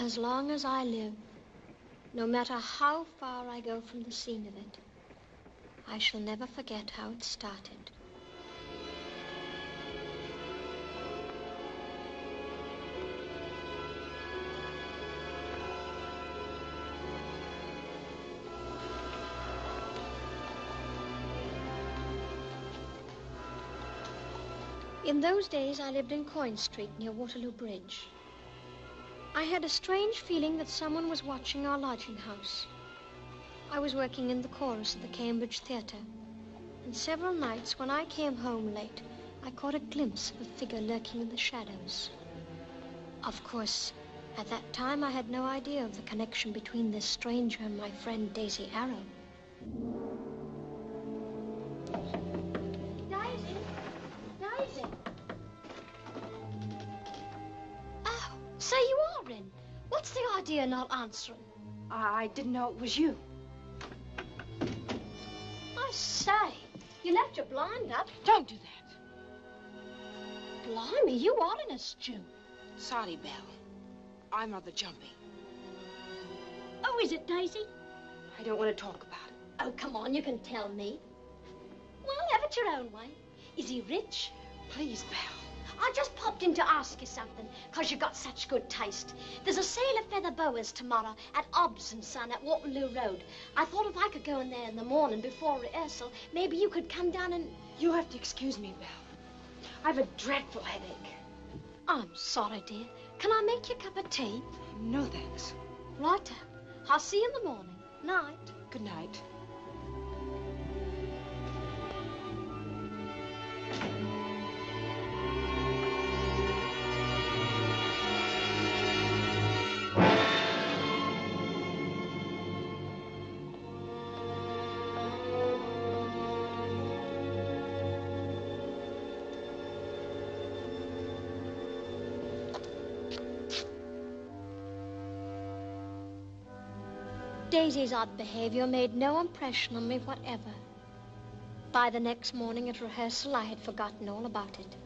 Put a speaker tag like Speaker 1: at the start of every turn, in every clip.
Speaker 1: as long as I live, no matter how far I go from the scene of it, I shall never forget how it started. In those days, I lived in Coin Street near Waterloo Bridge. I had a strange feeling that someone was watching our lodging house. I was working in the chorus at the Cambridge Theatre, and several nights when I came home late, I caught a glimpse of a figure lurking in the shadows. Of course, at that time, I had no idea of the connection between this stranger and my friend Daisy Arrow. So you are in. What's the idea not answering?
Speaker 2: I didn't know it was you.
Speaker 1: I say, you left your blind up.
Speaker 2: Don't do that.
Speaker 1: Blimey, you are in a stew.
Speaker 2: Sorry, Belle. I'm rather jumpy.
Speaker 1: Oh, is it, Daisy?
Speaker 2: I don't want to talk about it.
Speaker 1: Oh, come on, you can tell me. Well, have it your own way. Is he rich?
Speaker 2: Please, Belle.
Speaker 1: I just popped in to ask you something, because you got such good taste. There's a sale of feather boas tomorrow at Obbs & Son at Waterloo Road. I thought if I could go in there in the morning before rehearsal, maybe you could come down and...
Speaker 2: You have to excuse me, Belle. I have a dreadful headache.
Speaker 1: I'm sorry, dear. Can I make you a cup of tea?
Speaker 2: No, thanks.
Speaker 1: Righto. I'll see you in the morning. Night.
Speaker 2: Good night.
Speaker 1: Daisy's odd behavior made no impression on me whatever. By the next morning at rehearsal, I had forgotten all about it.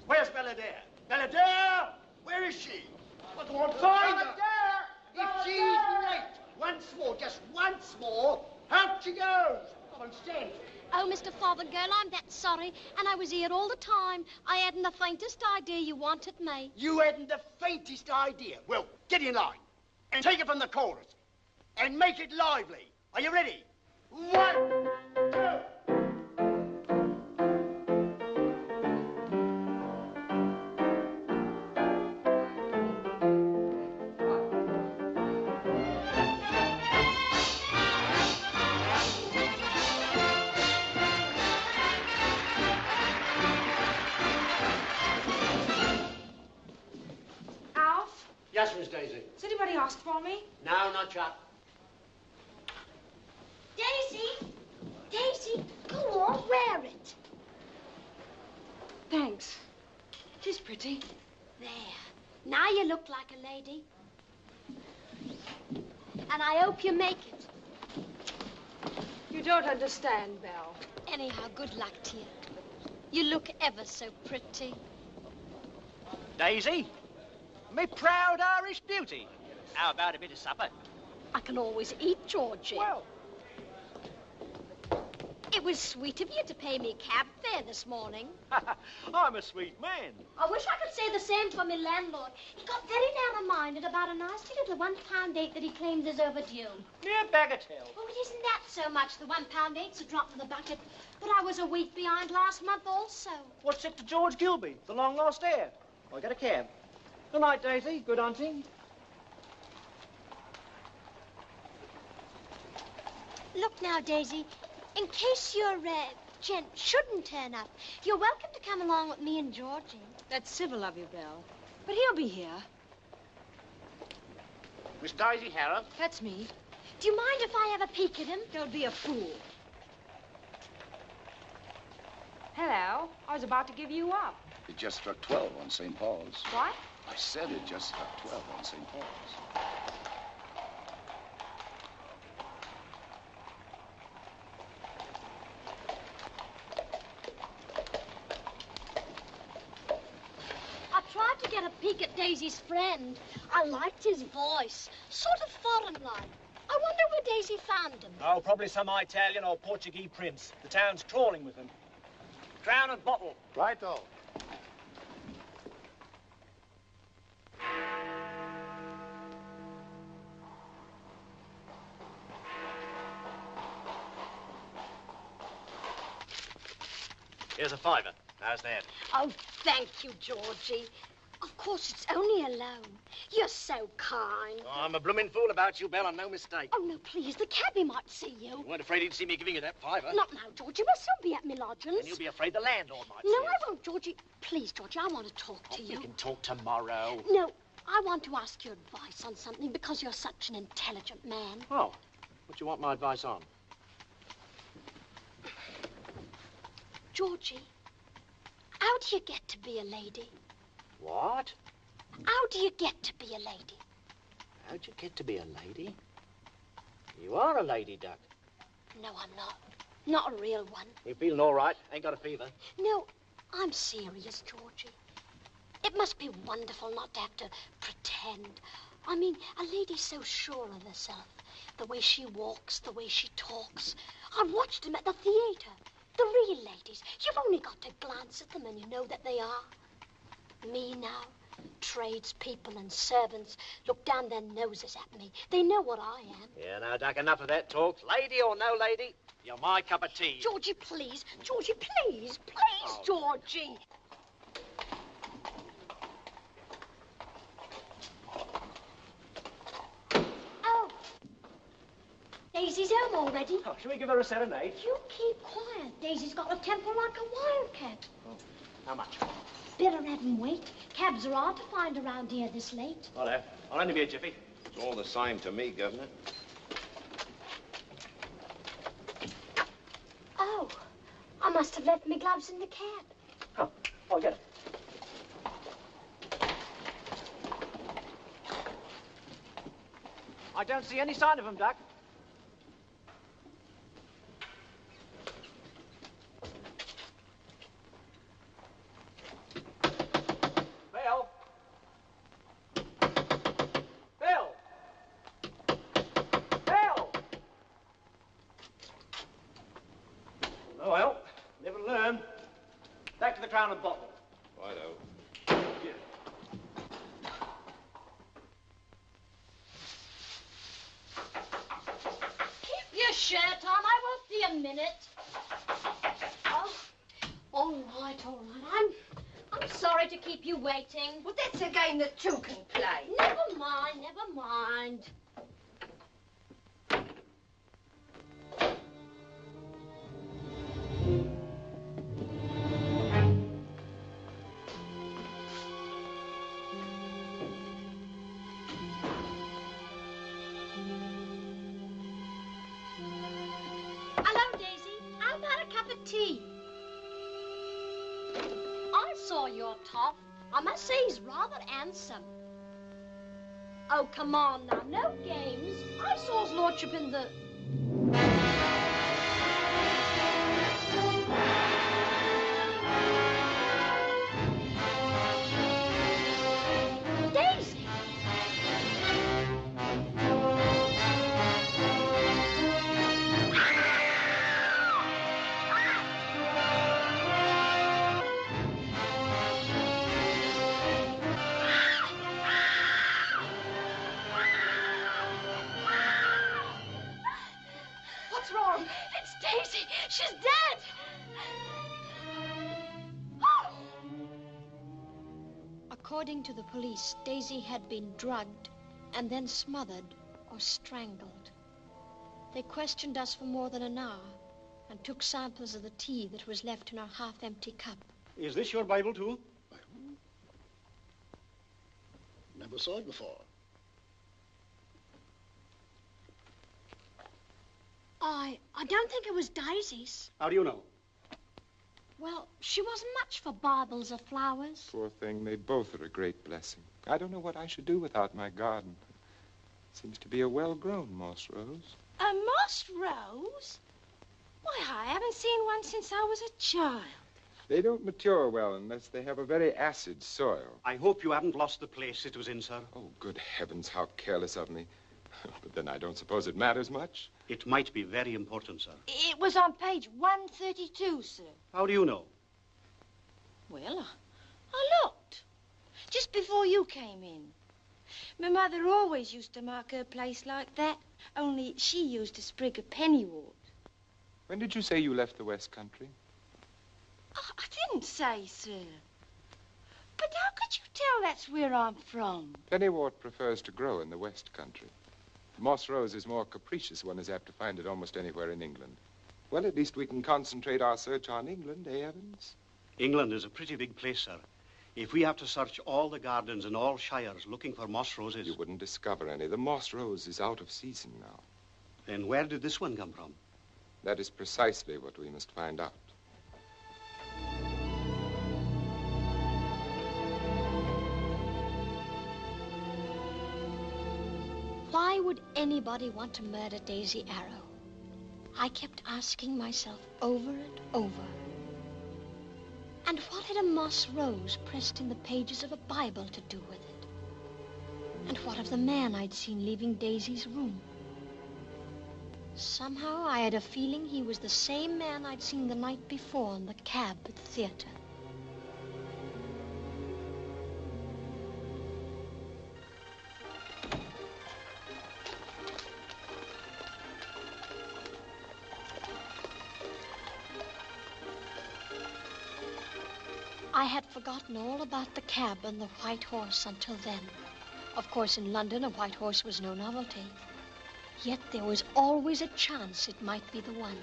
Speaker 3: Where's Belle Adair? Belle Adair! Where is she? Well, go on, find her! If she's late, once more, just once more, out she goes. Come on, stand.
Speaker 1: Oh, Mr. Fothergill, I'm that sorry, and I was here all the time. I hadn't the faintest idea you wanted me.
Speaker 3: You hadn't the faintest idea. Well, get in line and take it from the chorus. And make it lively. Are you ready? 1, 2.
Speaker 2: Alf?
Speaker 3: Yes, Miss Daisy.
Speaker 2: Has anybody asked for me?
Speaker 3: No, not yet.
Speaker 1: Daisy! Daisy, go on, wear it.
Speaker 2: Thanks. She's pretty.
Speaker 1: There. Now you look like a lady. And I hope you make it.
Speaker 2: You don't understand, Belle.
Speaker 1: Anyhow, good luck to you. You look ever so pretty.
Speaker 4: Daisy, me proud Irish beauty. How about a bit of supper?
Speaker 1: I can always eat, Georgie.
Speaker 4: Well,
Speaker 1: it was sweet of you to pay me cab fare this morning.
Speaker 4: I'm a sweet man.
Speaker 1: I wish I could say the same for my landlord. He got very narrow-minded about a nasty little £1.8 that he claims is overdue.
Speaker 4: Mere bagatelle.
Speaker 1: Oh, it isn't that so much. The £1.8's a drop in the bucket. But I was a week behind last month also.
Speaker 4: What's it to George Gilby, the long-lost heir? I got a cab. Good night, Daisy. Good hunting.
Speaker 1: Look now, Daisy. In case your gent shouldn't turn up, you're welcome to come along with me and Georgie.
Speaker 2: That's civil of you, Belle. But he'll be here.
Speaker 3: Miss Daisy Harrow?
Speaker 2: That's me.
Speaker 1: Do you mind if I have a peek at him?
Speaker 2: Don't be a fool. Hello. I was about to give you up.
Speaker 5: It just struck 12 on St. Paul's.
Speaker 2: What?
Speaker 5: I said it just struck 12 on St. Paul's.
Speaker 1: I tried to get a peek at Daisy's friend. I liked his voice. Sort of foreign-like. I wonder where Daisy found him.
Speaker 4: Oh, probably some Italian or Portuguese prince. The town's crawling with them. Crown and bottle.
Speaker 3: Righto.
Speaker 4: Here's a fiver. How's that?
Speaker 1: Oh, thank you, Georgie. Of course, it's only a loan. You're so kind.
Speaker 4: Oh, I'm a blooming fool about you, Belle, and no mistake.
Speaker 1: Oh, no, please. The cabbie might see you.
Speaker 4: You weren't afraid he'd see me giving you that fiver?
Speaker 1: Not now, Georgie. We'll soon be at me lodgings.
Speaker 4: And you'll be afraid the landlord might
Speaker 1: No,
Speaker 4: see
Speaker 1: I won't, Georgie. Please, Georgie, I want to talk to you.
Speaker 4: We can talk tomorrow.
Speaker 1: No, I want to ask your advice on something because you're such an intelligent man.
Speaker 4: Oh, what do you want my advice on?
Speaker 1: Georgie, how do you get to be a lady?
Speaker 4: What?
Speaker 1: How do you get to be a lady?
Speaker 4: How'd you get to be a lady? You are a lady duck.
Speaker 1: No, I'm not. Not a real one.
Speaker 4: You feeling all right? Ain't got a fever?
Speaker 1: No, I'm serious, Georgie. It must be wonderful not to have to pretend. I mean, a lady's so sure of herself. The way she walks, the way she talks. I've watched them at the theater. The real ladies. You've only got to glance at them and you know that they are. Me now, tradespeople and servants look down their noses at me. They know what I am.
Speaker 4: Yeah, now, Duck, enough of that talk. Lady or no lady, you're my cup of tea.
Speaker 1: Georgie, please. Georgie, please. Please, Georgie. Oh. Daisy's home already.
Speaker 4: Oh, shall we give her a serenade?
Speaker 1: You keep quiet. Daisy's got a temper like a wildcat.
Speaker 4: Oh, how much?
Speaker 1: Better have him wait. Cabs are hard to find around here this late.
Speaker 4: Righto. I'll only be a jiffy.
Speaker 5: It's all the same to me, Governor.
Speaker 1: Oh, I must have left my gloves in the cab.
Speaker 4: Oh, get it. I don't see any sign of him, Duck. Bill! Bill! Bill! Oh, well, live and learn. Back to the Crown and Bottle.
Speaker 5: Righto.
Speaker 4: Yeah.
Speaker 1: Keep your shirt on. I won't be a minute. Oh, all right. I'm sorry to keep you waiting.
Speaker 2: Well, that's a game that two can play.
Speaker 1: Never mind, never mind. Hello, Daisy. How about a cup of tea? I saw your top. I must say he's rather handsome. Oh, come on now. No games. I saw his lordship in the... Daisy! What's wrong? It's Daisy. She's dead. According to the police, Daisy had been drugged and then smothered or strangled. They questioned us for more than an hour and took samples of the tea that was left in our half-empty cup.
Speaker 3: Is this your Bible, too?
Speaker 5: Bible? Never saw it before.
Speaker 1: I don't think it was Daisy's.
Speaker 3: How do you know?
Speaker 1: Well, she wasn't much for Bibles or flowers.
Speaker 6: Poor thing, they both are a great blessing. I don't know what I should do without my garden. Seems to be a well-grown moss rose.
Speaker 2: A moss rose? Why, I haven't seen one since I was a child.
Speaker 6: They don't mature well unless they have a very acid soil.
Speaker 3: I hope you haven't lost the place it was in, sir.
Speaker 6: Oh, good heavens, how careless of me. But then I don't suppose it matters much.
Speaker 3: It might be very important, sir.
Speaker 2: It was on page 132, sir.
Speaker 3: How do you know?
Speaker 2: Well, I looked. Just before you came in. My mother always used to mark her place like that, only she used a sprig of pennywort.
Speaker 6: When did you say you left the West Country?
Speaker 2: Oh, I didn't say, sir. But how could you tell that's where I'm from?
Speaker 6: Pennywort prefers to grow in the West Country. Moss rose is more capricious. One is apt to find it almost anywhere in England. Well, at least we can concentrate our search on England, eh, Evans?
Speaker 3: England is a pretty big place, sir. If we have to search all the gardens in all shires looking for moss roses...
Speaker 6: You wouldn't discover any. The moss rose is out of season now.
Speaker 3: Then where did this one come from?
Speaker 6: That is precisely what we must find out.
Speaker 1: Why would anybody want to murder Daisy Arrow? I kept asking myself over and over. And what had a moss rose pressed in the pages of a Bible to do with it? And what of the man I'd seen leaving Daisy's room? Somehow I had a feeling he was the same man I'd seen the night before in the cab at the theater. I had forgotten all about the cab and the white horse until then. Of course, in London, a white horse was no novelty. Yet there was always a chance it might be the one.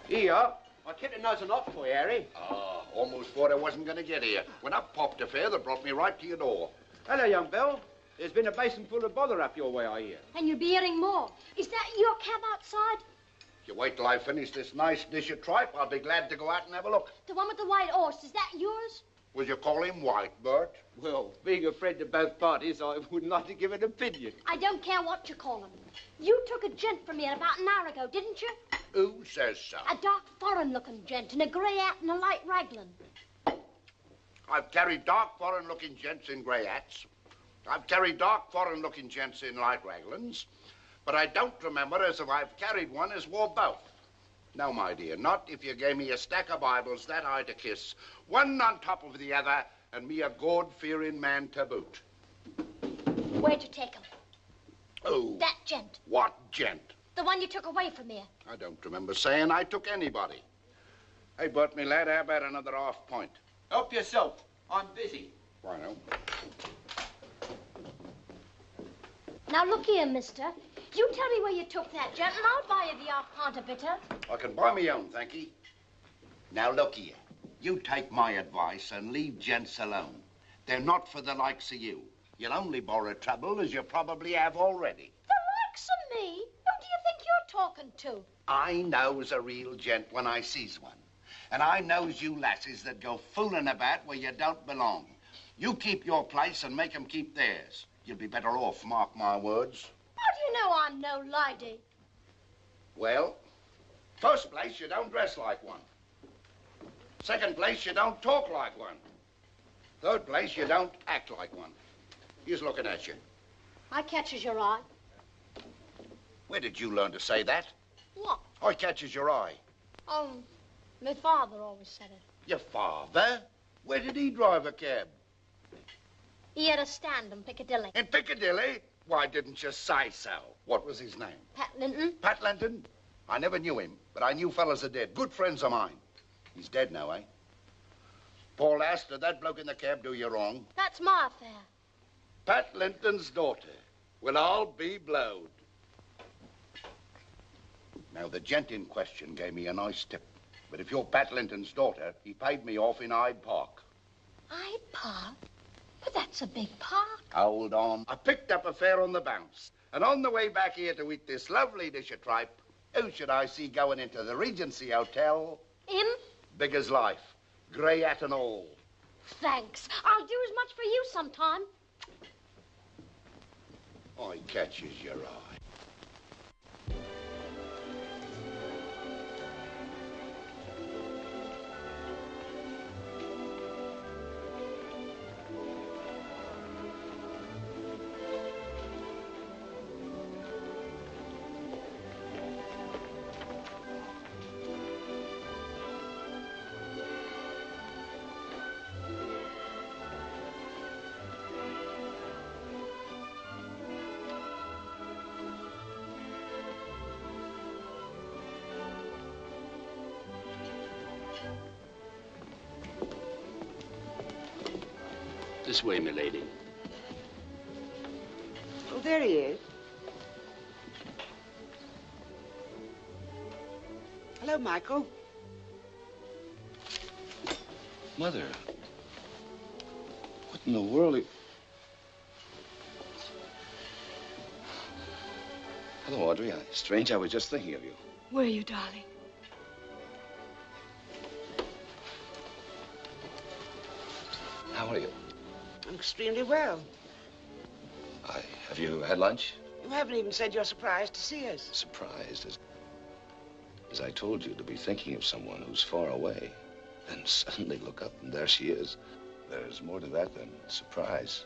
Speaker 3: Here, I kept it nice and hot for you, Harry.
Speaker 5: Ah, almost thought I wasn't going to get here. When up popped a fare that brought me right to your door.
Speaker 4: Hello, young Belle. There's been a basin full of bother up your way, I hear.
Speaker 1: And you'll be hearing more. Is that your cab outside?
Speaker 5: If you wait till I finish this nice dish of tripe, I'll be glad to go out and have a look.
Speaker 1: The one with the white horse, is that yours?
Speaker 5: Would you call him White, Bert?
Speaker 4: Well, being a friend of both parties, I wouldn't like to give an opinion.
Speaker 1: I don't care what you call him. You took a gent from here about an hour ago, didn't you?
Speaker 5: Who says so?
Speaker 1: A dark, foreign-looking gent in a grey hat and a light raglan.
Speaker 5: I've carried dark, foreign-looking gents in grey hats. I've carried dark, foreign-looking gents in light raglans. But I don't remember as if I've carried one as wore both. No, my dear, not if you gave me a stack of Bibles that I'd a kiss, one on top of the other, and me a God-fearing man to boot.
Speaker 1: Where'd you take him?
Speaker 5: Oh.
Speaker 1: That gent.
Speaker 5: What gent?
Speaker 1: The one you took away from here.
Speaker 5: I don't remember saying I took anybody. Hey, Bert, me lad, how about another half point?
Speaker 4: Help yourself. I'm busy.
Speaker 5: Righto.
Speaker 1: Now, look here, mister. You tell me where you took that gent, and I'll buy you the half pint of bitter.
Speaker 5: I can buy me own, thank ye. Now, look here. You take my advice and leave gents alone. They're not for the likes of you. You'll only borrow trouble, as you probably have already.
Speaker 1: The likes of me? Who do you think you're talking to?
Speaker 5: I knows a real gent when I sees one. And I knows you lasses that go fooling about where you don't belong. You keep your place and make 'em keep theirs. You'll be better off, mark my words.
Speaker 1: How do you know I'm no lady?
Speaker 5: Well, first place, you don't dress like one. Second place, you don't talk like one. Third place, you don't act like one. He's looking at you.
Speaker 1: I catches your eye.
Speaker 5: Where did you learn to say that?
Speaker 1: What?
Speaker 5: I catches your eye.
Speaker 1: Oh, my father always said it.
Speaker 5: Your father? Where did he drive a cab?
Speaker 1: He had a stand in Piccadilly.
Speaker 5: In Piccadilly? Why didn't you say so? What was his name?
Speaker 1: Pat Linton.
Speaker 5: Pat Linton? I never knew him, but I knew fellas are dead. Good friends of mine. He's dead now, eh? Paul asked, did that bloke in the cab do you wrong?
Speaker 1: That's my affair.
Speaker 5: Pat Linton's daughter. We'll all be blowed. Now, the gent in question gave me a nice tip. But if you're Pat Linton's daughter, he paid me off in Hyde Park.
Speaker 1: Hyde Park? But that's a big park.
Speaker 5: Hold on. I picked up a fare on the bounce. And on the way back here to eat this lovely dish of tripe, who should I see going into the Regency Hotel?
Speaker 1: Him?
Speaker 5: Big as life. Grey hat and all.
Speaker 1: Thanks. I'll do as much for you sometime.
Speaker 5: I catches your eye.
Speaker 3: This way, milady.
Speaker 7: Oh, there he is. Hello, Michael.
Speaker 8: Mother. What in the world? Hello, Audrey. Strange, I was just thinking of you.
Speaker 9: Were you, darling?
Speaker 8: How are you?
Speaker 7: I'm extremely well.
Speaker 8: Have you had lunch?
Speaker 7: You haven't even said you're surprised to see us.
Speaker 8: Surprised, as I told you, to be thinking of someone who's far away. Then suddenly look up, and there she is. There's more to that than surprise.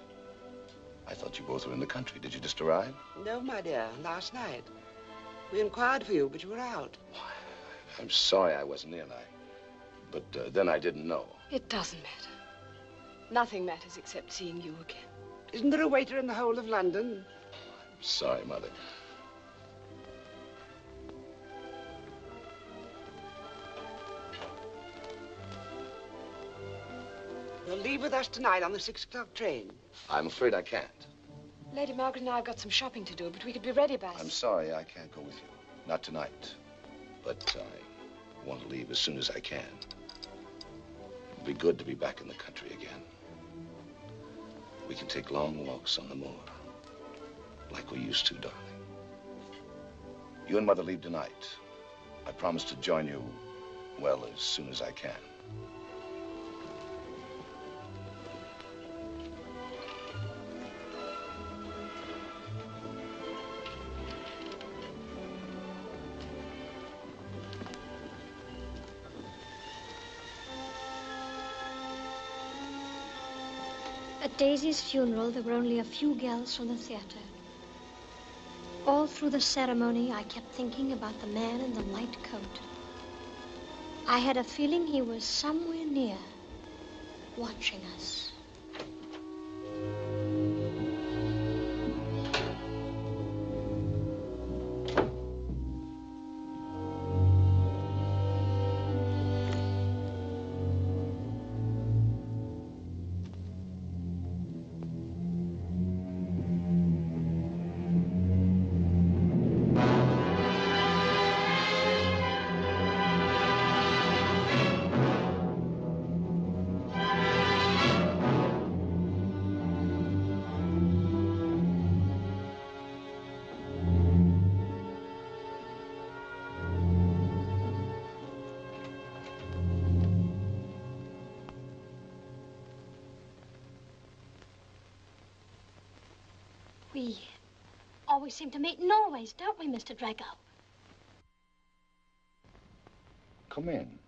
Speaker 8: I thought you both were in the country. Did you just arrive?
Speaker 7: No, my dear, last night. We inquired for you, but you were out.
Speaker 8: I'm sorry I wasn't in. But then I didn't know.
Speaker 9: It doesn't matter. Nothing matters except seeing you again.
Speaker 7: Isn't there a waiter in the whole of London?
Speaker 8: I'm sorry, Mother.
Speaker 7: You'll leave with us tonight on the 6 o'clock train.
Speaker 8: I'm afraid I can't.
Speaker 9: Lady Margaret and I have got some shopping to do, but we could be ready by...
Speaker 8: I'm sorry I can't go with you. Not tonight. But I want to leave as soon as I can. It'll be good to be back in the country again. We can take long walks on the moor. Like we used to, darling. You and Mother leave tonight. I promise to join you, well, as soon as I can.
Speaker 1: At Daisy's funeral, there were only a few girls from the theater. All through the ceremony, I kept thinking about the man in the white coat. I had a feeling he was somewhere near, watching us. We always seem to meet in Norway's, don't we, Mr. Drego?
Speaker 8: Come in.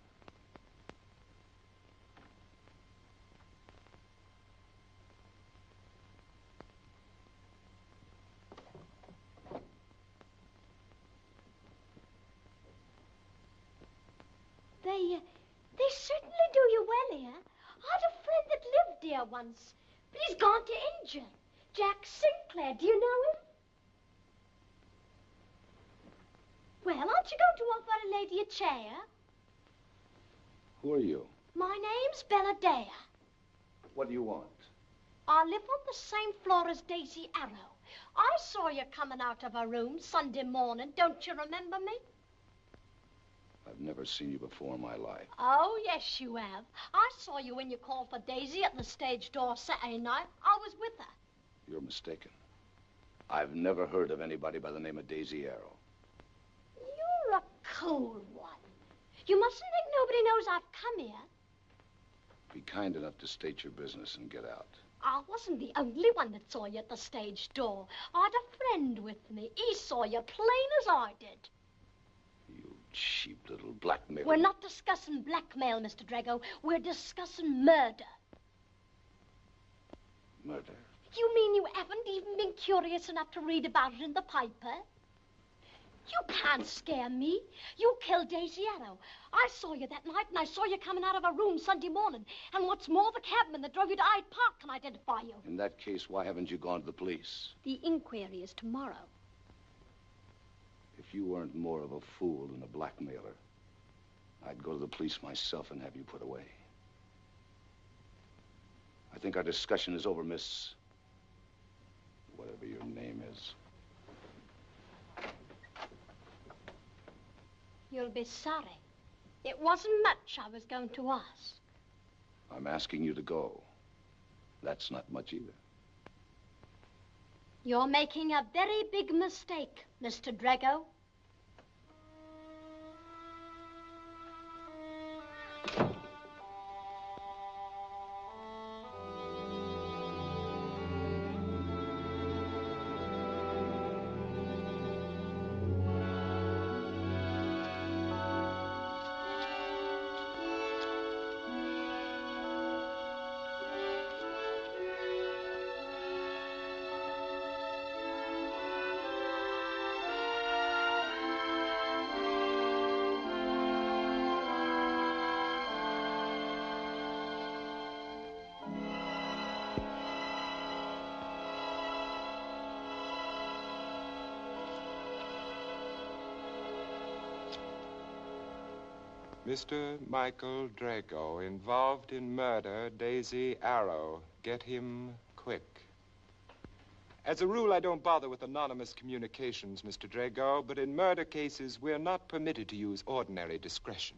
Speaker 1: They certainly do you well here. I had a friend that lived here once, but he's gone to India. Jack Sinclair, do you know him? Well, aren't you going to offer a lady a chair?
Speaker 8: Who are you?
Speaker 1: My name's Belle Adair.
Speaker 8: What do you want?
Speaker 1: I live on the same floor as Daisy Arrow. I saw you coming out of her room Sunday morning. Don't you remember me?
Speaker 8: I've never seen you before in my life.
Speaker 1: Oh, yes, you have. I saw you when you called for Daisy at the stage door Saturday night. I was with her.
Speaker 8: You're mistaken. I've never heard of anybody by the name of Daisy Arrow.
Speaker 1: You're a cool one. You mustn't think nobody knows I've come here.
Speaker 8: Be kind enough to state your business and get out.
Speaker 1: I wasn't the only one that saw you at the stage door. I had a friend with me. He saw you plain as I did.
Speaker 8: You cheap little blackmailer.
Speaker 1: We're not discussing blackmail, Mr. Drego. We're discussing murder.
Speaker 8: Murder?
Speaker 1: You mean you haven't even been curious enough to read about it in the paper? You can't scare me. You killed Daisy Arrow. I saw you that night, and I saw you coming out of a room Sunday morning. And what's more, the cabman that drove you to Hyde Park can identify you.
Speaker 8: In that case, why haven't you gone to the police?
Speaker 1: The inquiry is tomorrow.
Speaker 8: If you weren't more of a fool than a blackmailer, I'd go to the police myself and have you put away. I think our discussion is over, Miss... whatever your name is.
Speaker 1: You'll be sorry. It wasn't much I was going to ask.
Speaker 8: I'm asking you to go. That's not much either.
Speaker 1: You're making a very big mistake, Mr. Drego.
Speaker 6: Mr. Michael Drego, involved in murder, Daisy Arrow. Get him quick. As a rule, I don't bother with anonymous communications, Mr. Drego, but in murder cases, we're not permitted to use ordinary discretion.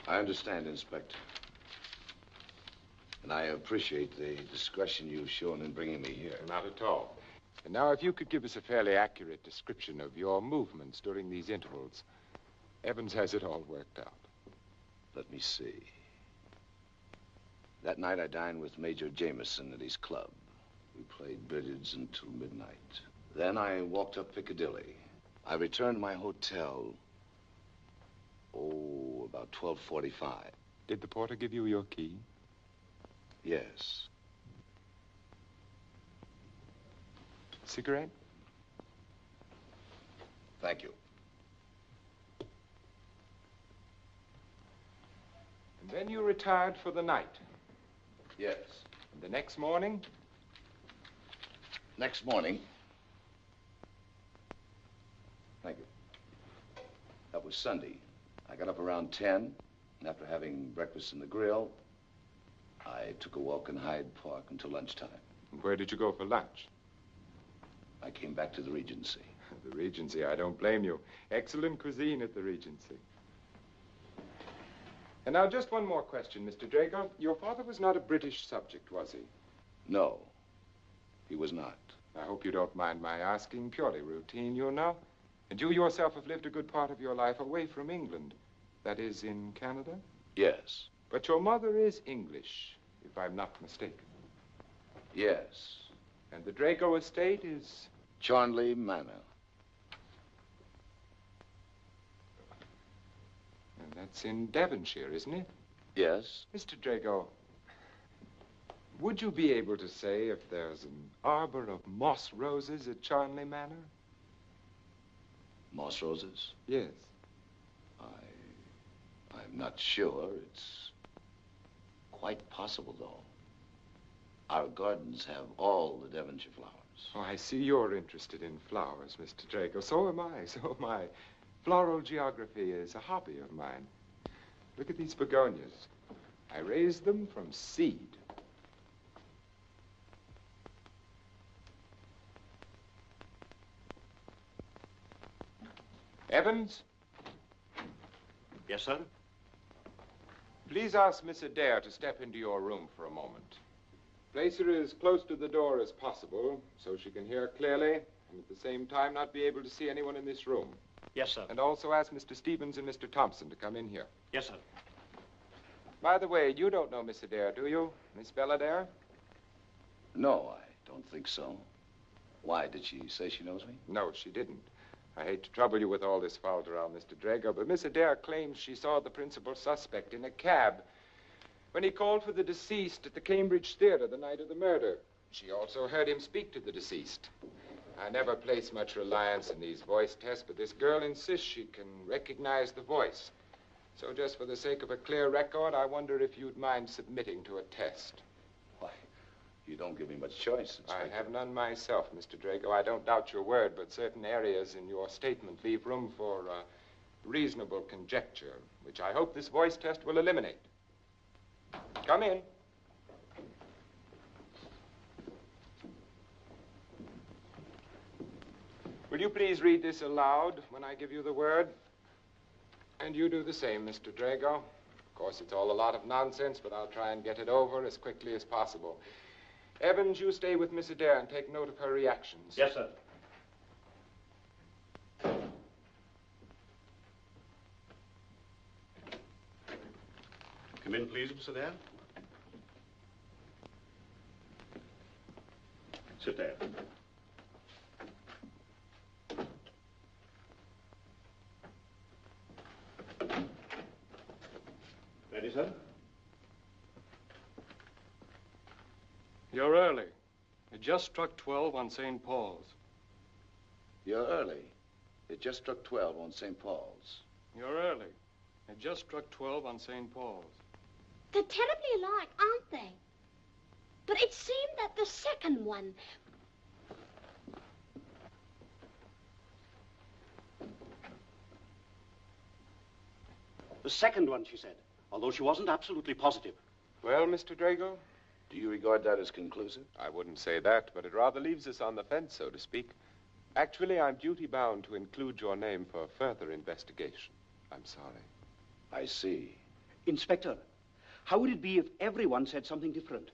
Speaker 8: I understand, Inspector. And I appreciate the discretion you've shown in bringing me here.
Speaker 6: Not at all. And now, if you could give us a fairly accurate description of your movements during these intervals. Evans has it all worked out.
Speaker 8: Let me see. That night I dined with Major Jameson at his club. We played billiards until midnight. Then I walked up Piccadilly. I returned to my hotel, about 12:45.
Speaker 6: Did the porter give you your key?
Speaker 8: Yes.
Speaker 6: Cigarette?
Speaker 8: Thank you.
Speaker 6: And then you retired for the night?
Speaker 8: Yes.
Speaker 6: And the next morning?
Speaker 8: Next morning. Thank you. That was Sunday. I got up around 10, and after having breakfast in the grill, I took a walk in Hyde Park until lunchtime.
Speaker 6: And where did you go for lunch?
Speaker 8: I came back to the Regency.
Speaker 6: The Regency, I don't blame you. Excellent cuisine at the Regency. And now, just one more question, Mr. Drego. Your father was not a British subject, was he?
Speaker 8: No, he was not.
Speaker 6: I hope you don't mind my asking. Purely routine, you know. And you yourself have lived a good part of your life away from England. That is, in Canada?
Speaker 8: Yes.
Speaker 6: But your mother is English, if I'm not mistaken.
Speaker 8: Yes.
Speaker 6: And the Drego estate is?
Speaker 8: Charnley Manor.
Speaker 6: And that's in Devonshire, isn't it?
Speaker 8: Yes.
Speaker 6: Mr. Drego, would you be able to say if there's an arbor of moss roses at Charnley Manor?
Speaker 8: Moss roses?
Speaker 6: Yes.
Speaker 8: I'm not sure. It's quite possible, though. Our gardens have all the Devonshire flowers.
Speaker 6: Oh, I see you're interested in flowers, Mr. Drego. So am I, so am I. Floral geography is a hobby of mine. Look at these begonias. I raised them from seed. Evans?
Speaker 3: Yes, sir?
Speaker 6: Please ask Miss Adair to step into your room for a moment. Place her as close to the door as possible so she can hear clearly and at the same time not be able to see anyone in this room.
Speaker 3: Yes, sir.
Speaker 6: And also ask Mr. Stevens and Mr. Thompson to come in here.
Speaker 3: Yes, sir.
Speaker 6: By the way, you don't know Miss Adair, do you? Miss Belle Adair?
Speaker 8: No, I don't think so. Why, did she say she knows me?
Speaker 6: No, she didn't. I hate to trouble you with all this falderall, Mr. Drego, but Miss Adair claims she saw the principal suspect in a cab when he called for the deceased at the Cambridge Theater the night of the murder. She also heard him speak to the deceased. I never place much reliance in these voice tests, but this girl insists she can recognize the voice. So just for the sake of a clear record, I wonder if you'd mind submitting to a test.
Speaker 8: Why, you don't give me much choice, Inspector.
Speaker 6: I have none myself, Mr. Drego. I don't doubt your word, but certain areas in your statement leave room for reasonable conjecture, which I hope this voice test will eliminate. Come in. Will you please read this aloud when I give you the word? And you do the same, Mr. Drego. Of course, it's all a lot of nonsense, but I'll try and get it over as quickly as possible. Evans, you stay with Miss Adair and take note of her reactions.
Speaker 3: Yes, sir. Come in, please, Miss Adair. Sit there. Ready, sir?
Speaker 10: You're early. It just struck 12 on St. Paul's.
Speaker 8: You're early. It just struck 12 on St. Paul's.
Speaker 10: You're early. It just struck 12 on St. Paul's.
Speaker 11: They're terribly alike, aren't they? But it seemed that the second one...
Speaker 3: The second one, she said, although she wasn't absolutely positive.
Speaker 6: Well, Mr. Drego?
Speaker 8: Do you regard that as conclusive?
Speaker 6: I wouldn't say that, but it rather leaves us on the fence, so to speak. Actually, I'm duty-bound to include your name for further investigation. I'm sorry.
Speaker 8: I see.
Speaker 3: Inspector, how would it be if everyone said something different?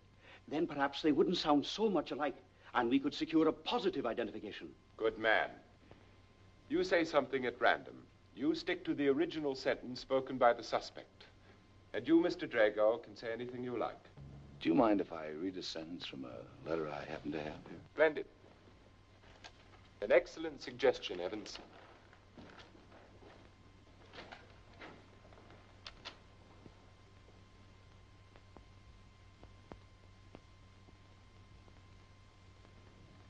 Speaker 3: Then perhaps they wouldn't sound so much alike, and we could secure a positive identification.
Speaker 6: Good man. You say something at random. You stick to the original sentence spoken by the suspect. And you, Mr. Drego, can say anything you like.
Speaker 8: Do you mind if I read a sentence from a letter I happen to have here?
Speaker 6: Splendid. An excellent suggestion, Evans.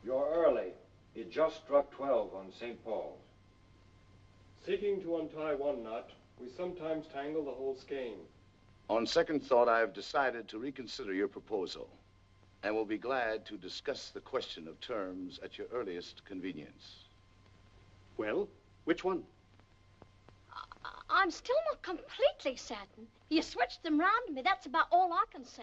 Speaker 10: You're early. It just struck 12 on St. Paul's. Seeking to untie one knot, we sometimes tangle the whole skein.
Speaker 8: On second thought, I have decided to reconsider your proposal and will be glad to discuss the question of terms at your earliest convenience.
Speaker 3: Well, which one?
Speaker 11: I'm still not completely certain. You switched them round me. That's about all I can say.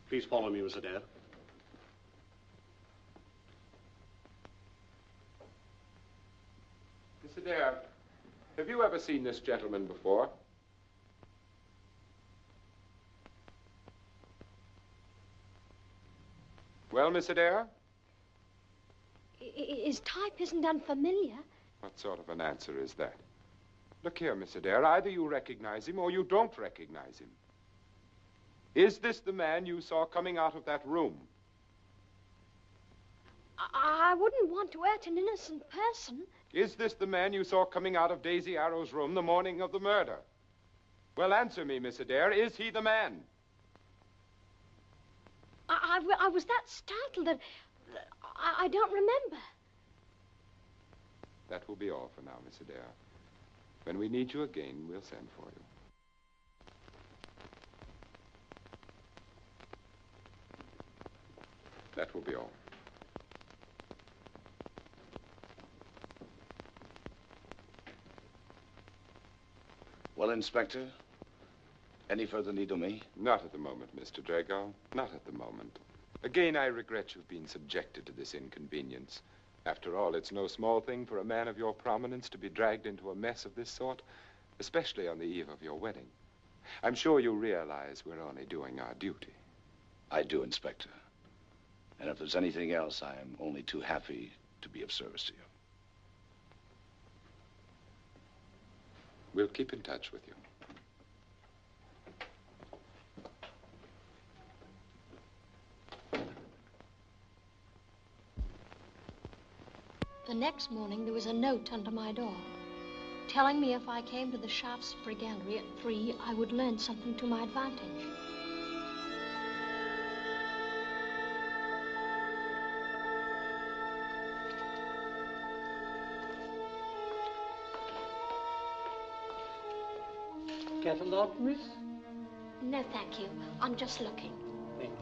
Speaker 3: Please follow me, Miss Adair.
Speaker 6: Miss Adair, have you ever seen this gentleman before? Well, Miss Adair?
Speaker 11: His type isn't unfamiliar.
Speaker 6: What sort of an answer is that? Look here, Miss Adair, either you recognize him or you don't recognize him. Is this the man you saw coming out of that room?
Speaker 11: I wouldn't want to hurt an innocent person.
Speaker 6: Is this the man you saw coming out of Daisy Arrow's room the morning of the murder? Well, answer me, Miss Adair. Is he the man?
Speaker 11: I was that startled that I don't remember.
Speaker 6: That will be all for now, Miss Adair. When we need you again, we'll send for you. That will be all.
Speaker 8: Well, Inspector, any further need of me?
Speaker 6: Not at the moment, Mr. Drego. Not at the moment. Again, I regret you've been subjected to this inconvenience. After all, it's no small thing for a man of your prominence to be dragged into a mess of this sort, especially on the eve of your wedding. I'm sure you realize we're only doing our duty.
Speaker 8: I do, Inspector. And if there's anything else, I am only too happy to be of service to you.
Speaker 6: We'll keep in touch with you.
Speaker 1: The next morning, there was a note under my door telling me if I came to the Shaftesbury Gallery at 3, I would learn something to my advantage.
Speaker 3: Catalogue, miss?
Speaker 1: No, thank you. I'm just looking.
Speaker 3: Thank you.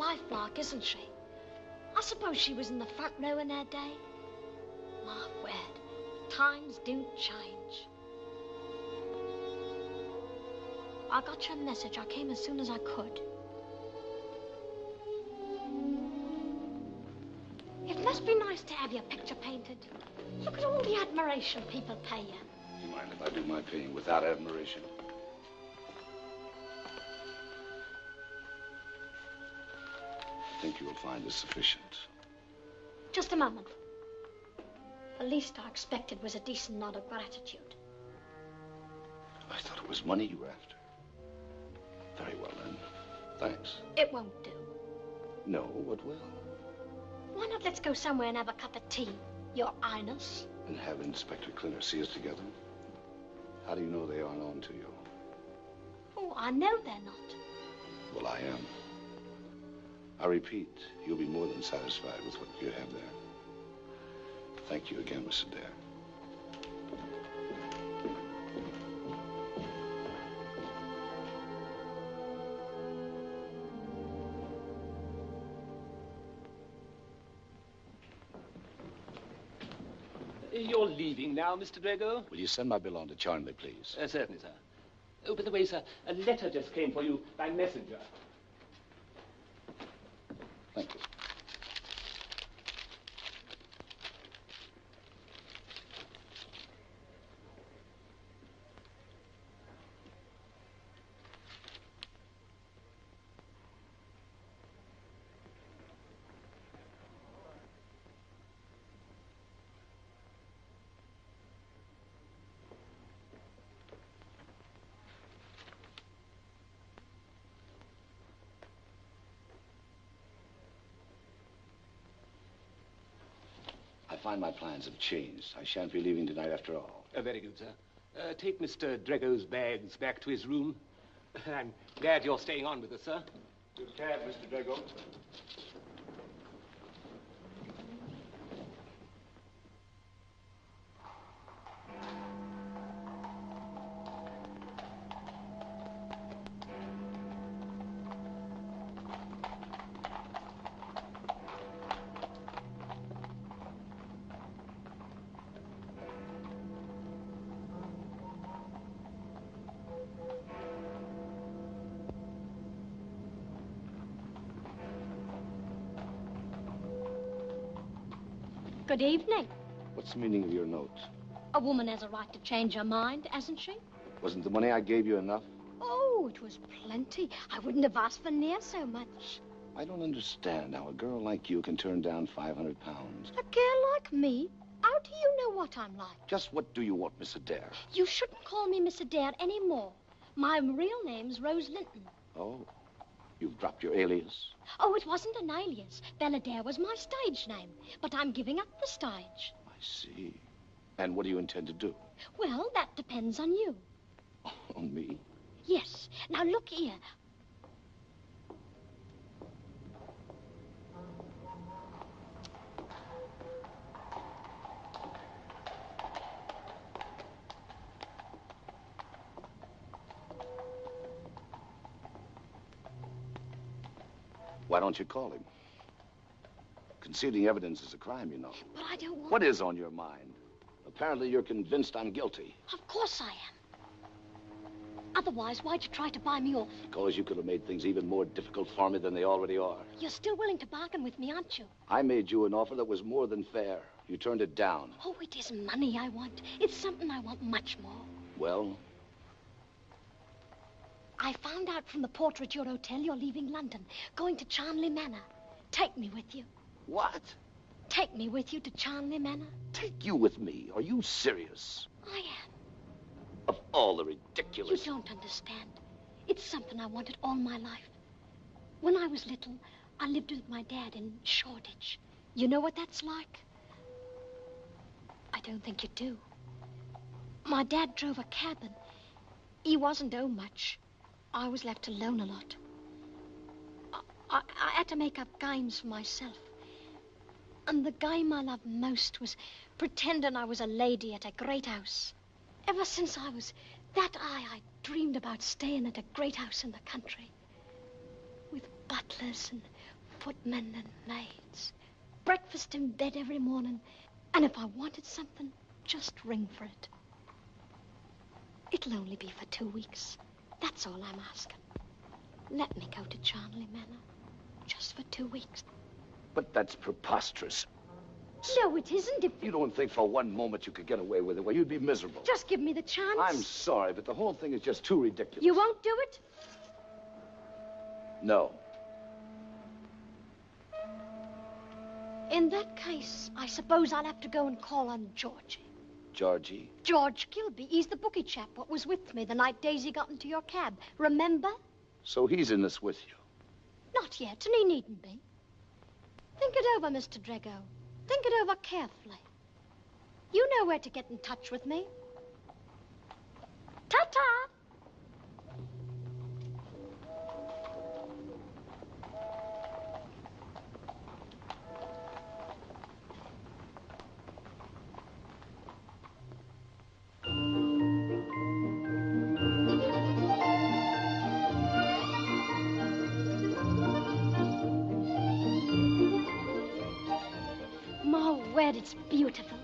Speaker 1: lifelike, isn't she? I suppose she was in the front row in her day. My word, times do change. I got your message. I came as soon as I could. It must be nice to have your picture painted. Look at all the admiration people pay you.
Speaker 8: Do you mind if I do my painting without admiration? I think you'll find this sufficient.
Speaker 1: Just a moment. The least I expected was a decent nod of gratitude.
Speaker 8: I thought it was money you were after. Very well, then. Thanks.
Speaker 1: It won't do.
Speaker 8: No, what will?
Speaker 1: Why not let's go somewhere and have a cup of tea, Your Highness?
Speaker 8: And have Inspector Clinner see us together? How do you know they aren't on to you?
Speaker 1: Oh, I know they're not.
Speaker 8: Well, I am. I repeat, you'll be more than satisfied with what you have there. Thank you again, Miss Adair.
Speaker 12: You're leaving now, Mr. Drego?
Speaker 8: Will you send my bill on to Charnley, please?
Speaker 12: Certainly, sir. Oh, by the way, sir, a letter just came for you by messenger.
Speaker 8: Thank you. I find my plans have changed. I shan't be leaving tonight after all.
Speaker 12: Very good, sir. Take Mr. Drego's bags back to his room. I'm glad you're staying on with us, sir.
Speaker 6: Good cab, Mr. Drego.
Speaker 1: Good evening.
Speaker 8: What's the meaning of your note?
Speaker 1: A woman has a right to change her mind, hasn't she?
Speaker 8: Wasn't the money I gave you enough?
Speaker 1: Oh, it was plenty. I wouldn't have asked for near so much.
Speaker 8: I don't understand how a girl like you can turn down 500 pounds.
Speaker 1: A girl like me? How do you know what I'm like?
Speaker 8: Just what do you want, Miss Adair?
Speaker 1: You shouldn't call me Miss Adair anymore. My real name's Rose Lynton.
Speaker 8: Oh, you've dropped your alias?
Speaker 1: Oh, it wasn't an alias. Belle Adair was my stage name. But I'm giving up the stage.
Speaker 8: I see. And what do you intend to do?
Speaker 1: Well, that depends on you.
Speaker 8: On me?
Speaker 1: Yes. Now, look here.
Speaker 8: Why don't you call him? Concealing evidence is a crime, you know.
Speaker 1: But I don't want...
Speaker 8: What is on your mind? Apparently you're convinced I'm guilty.
Speaker 1: Of course I am. Otherwise, why'd you try to buy me off?
Speaker 8: Because you could have made things even more difficult for me than they already are.
Speaker 1: You're still willing to bargain with me, aren't you?
Speaker 8: I made you an offer that was more than fair. You turned it down.
Speaker 1: Oh, it isn't money I want. It's something I want much more.
Speaker 8: Well?
Speaker 1: I found out from the porter at your hotel you're leaving London, going to Charnley Manor. Take me with you.
Speaker 8: What?
Speaker 1: Take me with you to Charnley Manor.
Speaker 8: Take you with me? Are you serious?
Speaker 1: I am.
Speaker 8: Of all the ridiculous...
Speaker 1: You don't understand. It's something I wanted all my life. When I was little, I lived with my dad in Shoreditch. You know what that's like? I don't think you do. My dad drove a cab and he wasn't owed much. I was left alone a lot. I had to make up games for myself. And the game I loved most was pretending I was a lady at a great house. Ever since I was that I dreamed about staying at a great house in the country. With butlers and footmen and maids, breakfast in bed every morning, and if I wanted something, just ring for it. It'll only be for 2 weeks. That's all I'm asking. Let me go to Charnley Manor, just for 2 weeks.
Speaker 8: But that's preposterous.
Speaker 1: No, it isn't. If
Speaker 8: You don't think for one moment you could get away with it? Well, you'd be miserable.
Speaker 1: just give me the chance.
Speaker 8: I'm sorry, but the whole thing is just too ridiculous.
Speaker 1: You won't do it?
Speaker 8: No.
Speaker 1: In that case, I suppose I'll have to go and call on Georgie.
Speaker 8: Georgie?
Speaker 1: George Gilby. He's the bookie chap what was with me the night Daisy got into your cab. Remember?
Speaker 8: So he's in this with you?
Speaker 1: Not yet, and he needn't be. Think it over, Mr. Drego. Think it over carefully. You know where to get in touch with me. Ta-ta! My word, it's beautiful.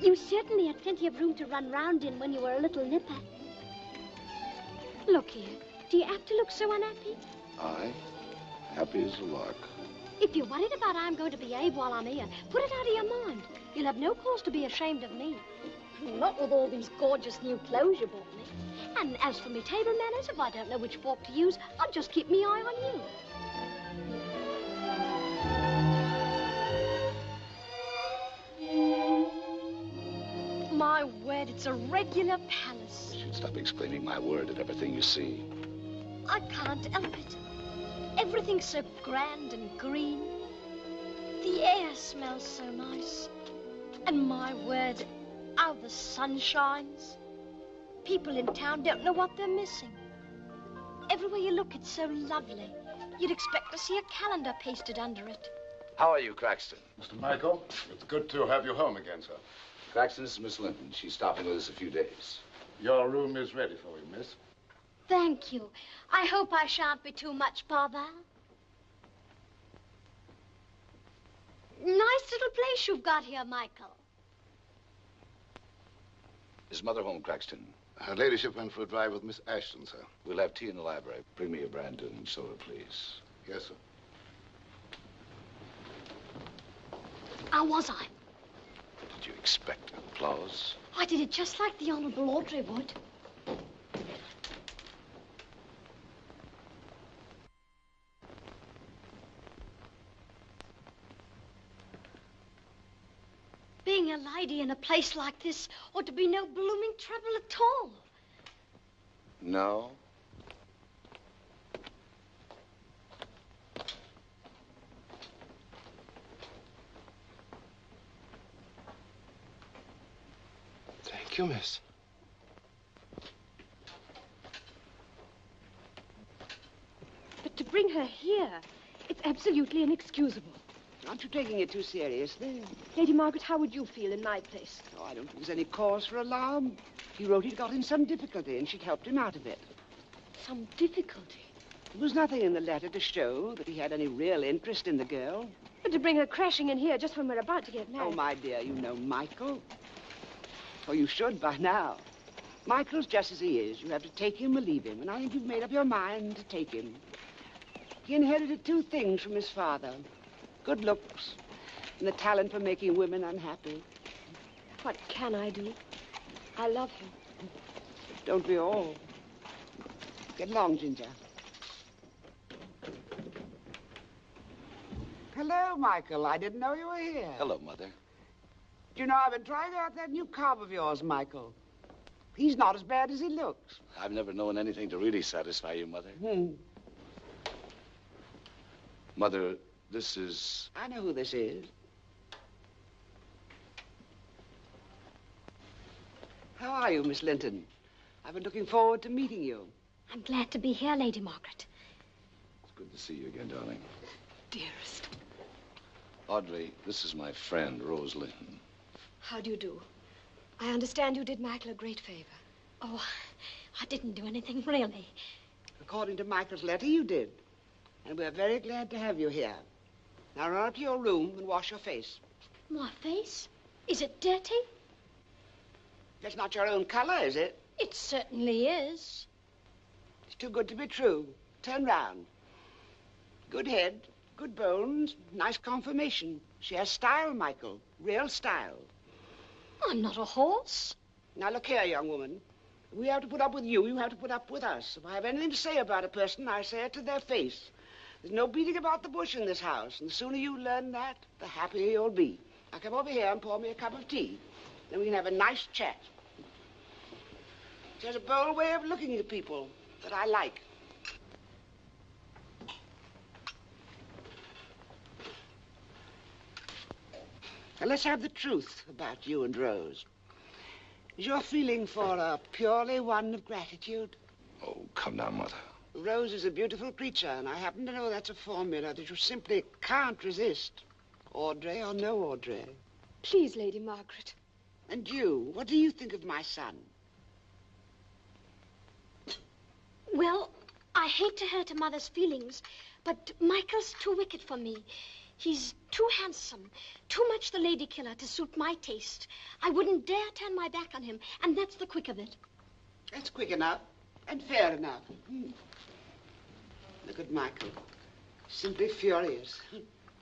Speaker 1: You certainly had plenty of room to run round in when you were a little nipper. Look here, do you have to look so unhappy?
Speaker 8: I? Happy as a lark.
Speaker 1: If you're worried about how I'm going to behave while I'm here, put it out of your mind. You'll have no cause to be ashamed of me. Not with all these gorgeous new clothes you bought me. And as for me table manners, if I don't know which fork to use, I'll just keep me eye on you. My word, it's a regular palace.
Speaker 8: You should stop exclaiming my word at everything you see.
Speaker 1: I can't help it. Everything's so grand and green. The air smells so nice. And my word, how the sun shines. People in town don't know what they're missing. Everywhere you look, it's so lovely. You'd expect to see a calendar pasted under it.
Speaker 8: How are you, Craxton?
Speaker 5: Mr. Michael, it's good to have you home again, sir.
Speaker 8: Craxton, this is Miss Lynton. She's stopping with us a few days.
Speaker 5: Your room is ready for you, miss.
Speaker 1: Thank you. I hope I shan't be too much bother. Nice little place you've got here, Michael.
Speaker 8: Is Mother home, Craxton?
Speaker 5: Her ladyship went for a drive with Miss Ashton, sir.
Speaker 8: We'll have tea in the library. Bring me a brandy and soda, please.
Speaker 5: Yes, sir.
Speaker 1: How was I?
Speaker 8: Did you expect applause?
Speaker 1: I did it just like the Honourable Audrey would. Being a lady in a place like this ought to be no blooming trouble at all.
Speaker 8: No?
Speaker 13: Thank you, miss.
Speaker 9: But to bring her here, it's absolutely inexcusable.
Speaker 7: Aren't you taking it too seriously?
Speaker 9: Lady Margaret, how would you feel in my place?
Speaker 7: Oh, I don't think there's any cause for alarm. He wrote he'd got in some difficulty, and she'd helped him out of it.
Speaker 9: Some difficulty?
Speaker 7: There was nothing in the letter to show that he had any real interest in the girl.
Speaker 9: But to bring her crashing in here just when we're about to get
Speaker 7: Oh,
Speaker 9: married.
Speaker 7: my dear, you know Michael. Oh, you should by now. Michael's just as he is. You have to take him or leave him, and I think you've made up your mind to take him. He inherited two things from his father. Good looks and the talent for making women unhappy.
Speaker 9: What can I do? I love him.
Speaker 7: Don't we all? Get along, Ginger. Hello, Michael. I didn't know you were here.
Speaker 8: Hello, Mother.
Speaker 7: Do you know, I've been trying out that new cob of yours, Michael. He's not as bad as he looks.
Speaker 8: I've never known anything to really satisfy you, Mother. Mother, this is...
Speaker 7: I know who this is. How are you, Miss Lynton? I've been looking forward to meeting you.
Speaker 1: I'm glad to be here, Lady Margaret.
Speaker 8: It's good to see you again, darling.
Speaker 9: Dearest.
Speaker 8: Audrey, this is my friend, Rose Lynton.
Speaker 9: How do you do? I understand you did Michael a great favor.
Speaker 1: Oh, I didn't do anything, really.
Speaker 7: According to Michael's letter, you did. And we're very glad to have you here. Now run up to your room and wash your face.
Speaker 1: My face? Is it dirty?
Speaker 7: That's not your own color, is it?
Speaker 1: It certainly is.
Speaker 7: It's too good to be true. Turn round. Good head, good bones, nice conformation. She has style, Michael. Real style.
Speaker 1: I'm not a horse.
Speaker 7: Now look here, young woman. If we have to put up with you, you have to put up with us. If I have anything to say about a person, I say it to their face. There's no beating about the bush in this house, and the sooner you learn that, the happier you'll be. Now come over here and pour me a cup of tea. Then we can have a nice chat. She has a bold way of looking at people that I like. Now let's have the truth about you and Rose. Is your feeling for her purely one of gratitude?
Speaker 8: Oh, come now, Mother.
Speaker 7: Rose is a beautiful creature, and I happen to know that's a formula that you simply can't resist. Audrey or no Audrey.
Speaker 9: Please, Lady Margaret.
Speaker 7: And you, what do you think of my son?
Speaker 1: Well, I hate to hurt a mother's feelings, but Michael's too wicked for me. He's too handsome, too much the lady killer to suit my taste. I wouldn't dare turn my back on him, and that's the quick of it.
Speaker 7: That's quick enough and fair enough. Look at Michael. Simply furious.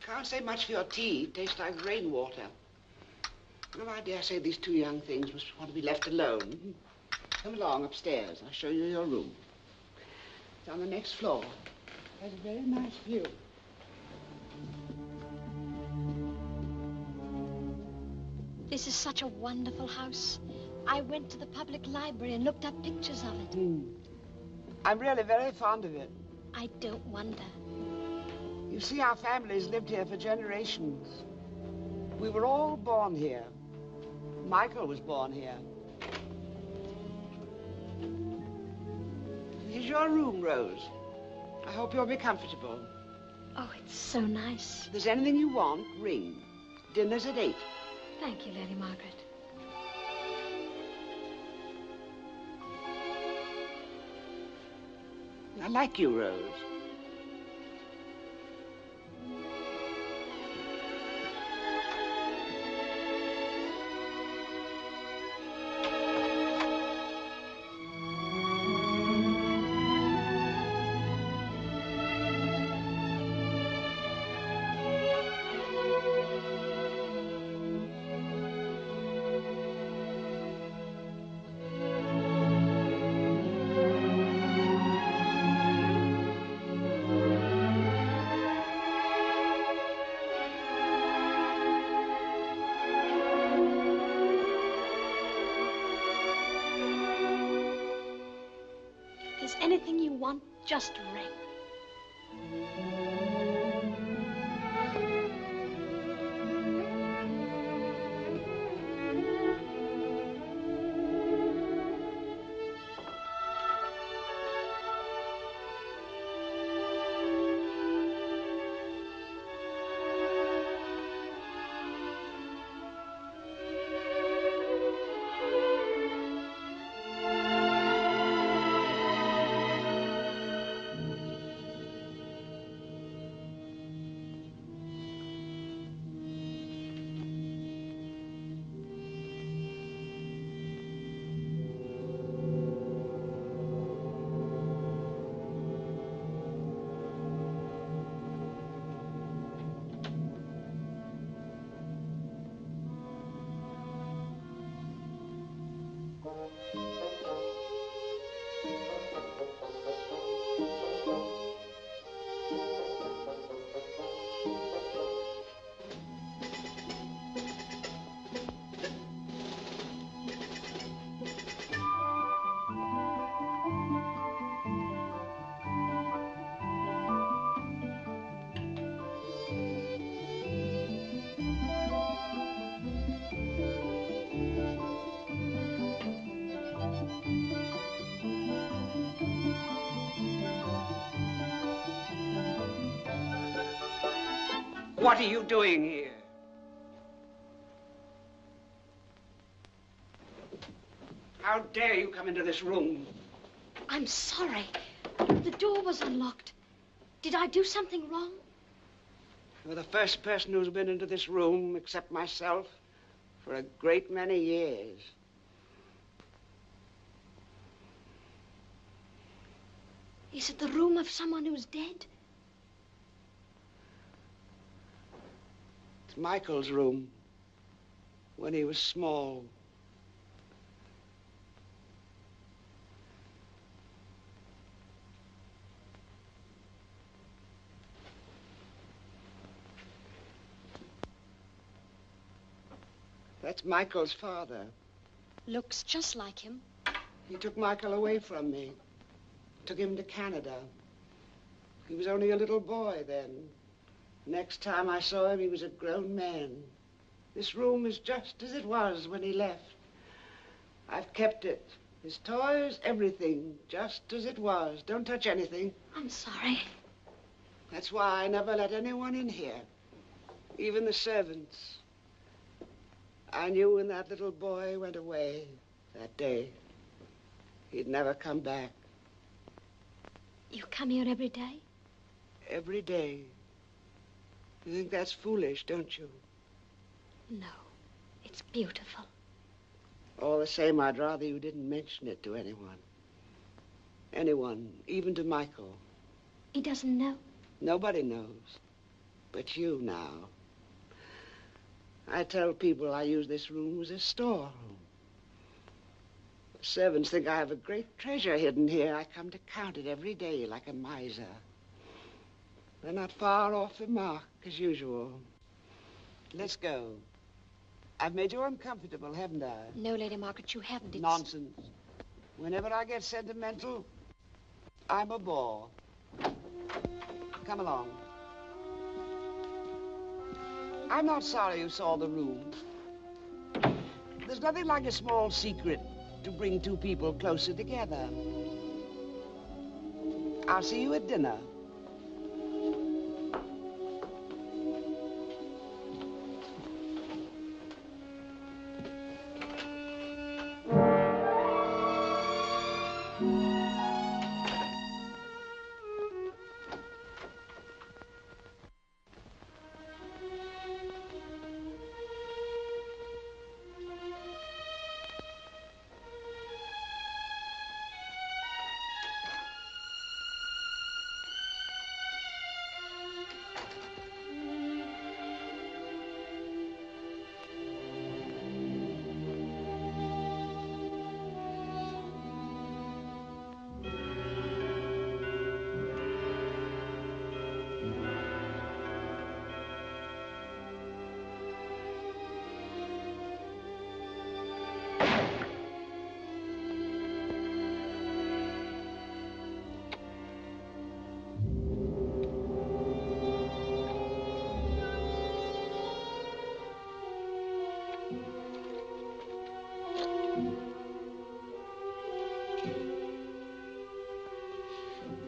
Speaker 7: Can't say much for your tea. Tastes like rainwater. Well, I dare say these two young things must want to be left alone. Come along upstairs. I'll show you your room. It's on the next floor. There's a very nice view.
Speaker 1: This is such a wonderful house. I went to the public library and looked up pictures of it.
Speaker 7: I'm really very fond of it.
Speaker 1: I don't wonder.
Speaker 7: You see, our family's lived here for generations. We were all born here. Michael was born here. Here's your room, Rose. I hope you'll be comfortable.
Speaker 1: Oh, it's so nice.
Speaker 7: If there's anything you want, ring. Dinner's at 8.
Speaker 1: Thank you, Lady Margaret.
Speaker 7: I like you, Rose.
Speaker 1: If there's anything you want, just ring. What are you doing here? How dare you come into this room? I'm sorry. The door was unlocked. Did I do something wrong?
Speaker 7: You're the first person who's been into this room, except myself, for a great many years.
Speaker 1: Is it the room of someone who's dead?
Speaker 7: It's Michael's room, when he was small. That's Michael's father.
Speaker 1: Looks just like him.
Speaker 7: He took Michael away from me. Took him to Canada. He was only a little boy then. Next time I saw him, he was a grown man. This room is just as it was when he left. I've kept it. His toys, everything, just as it was. Don't touch anything.
Speaker 1: I'm sorry.
Speaker 7: That's why I never let anyone in here. Even the servants. I knew when that little boy went away that day, he'd never come back.
Speaker 1: You come here every day?
Speaker 7: Every day. You think that's foolish, don't you?
Speaker 1: No. It's beautiful.
Speaker 7: All the same, I'd rather you didn't mention it to anyone. Anyone, even to Michael.
Speaker 1: He doesn't know?
Speaker 7: Nobody knows. But you now. I tell people I use this room as a storeroom. The servants think I have a great treasure hidden here. I come to count it every day like a miser. They're not far off the mark, as usual. Let's go. I've made you uncomfortable, haven't I?
Speaker 1: No, Lady Margaret, you haven't. It's...
Speaker 7: Nonsense. Whenever I get sentimental, I'm a bore. Come along. I'm not sorry you saw the room. There's nothing like a small secret to bring two people closer together. I'll see you at dinner.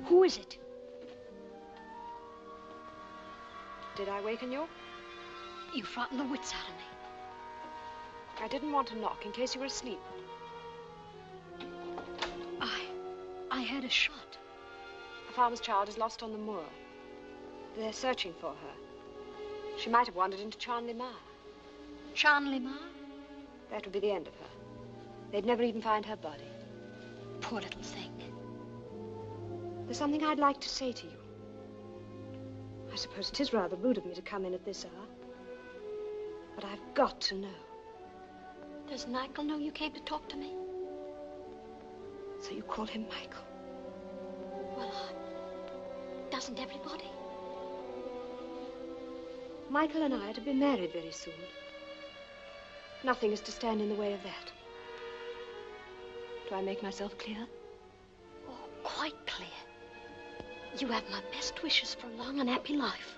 Speaker 1: Who is it?
Speaker 9: Did I waken you?
Speaker 1: You frightened the wits out of me.
Speaker 9: I didn't want to knock in case you were asleep.
Speaker 1: I heard a shot.
Speaker 9: A farmer's child is lost on the moor. They're searching for her. She might have wandered into Charnley Mar.
Speaker 1: Charnley Mar?
Speaker 9: That would be the end of her. They'd never even find her body.
Speaker 1: Poor little thing.
Speaker 9: There's something I'd like to say to you. I suppose it is rather rude of me to come in at this hour. But I've got to know.
Speaker 1: Does Michael know you came to talk to me?
Speaker 9: So you call him Michael?
Speaker 1: Well, doesn't everybody?
Speaker 9: Michael and I are to be married very soon. Nothing is to stand in the way of that. Do I make myself clear?
Speaker 1: Oh, quite clear. You have my best wishes for a long and happy life.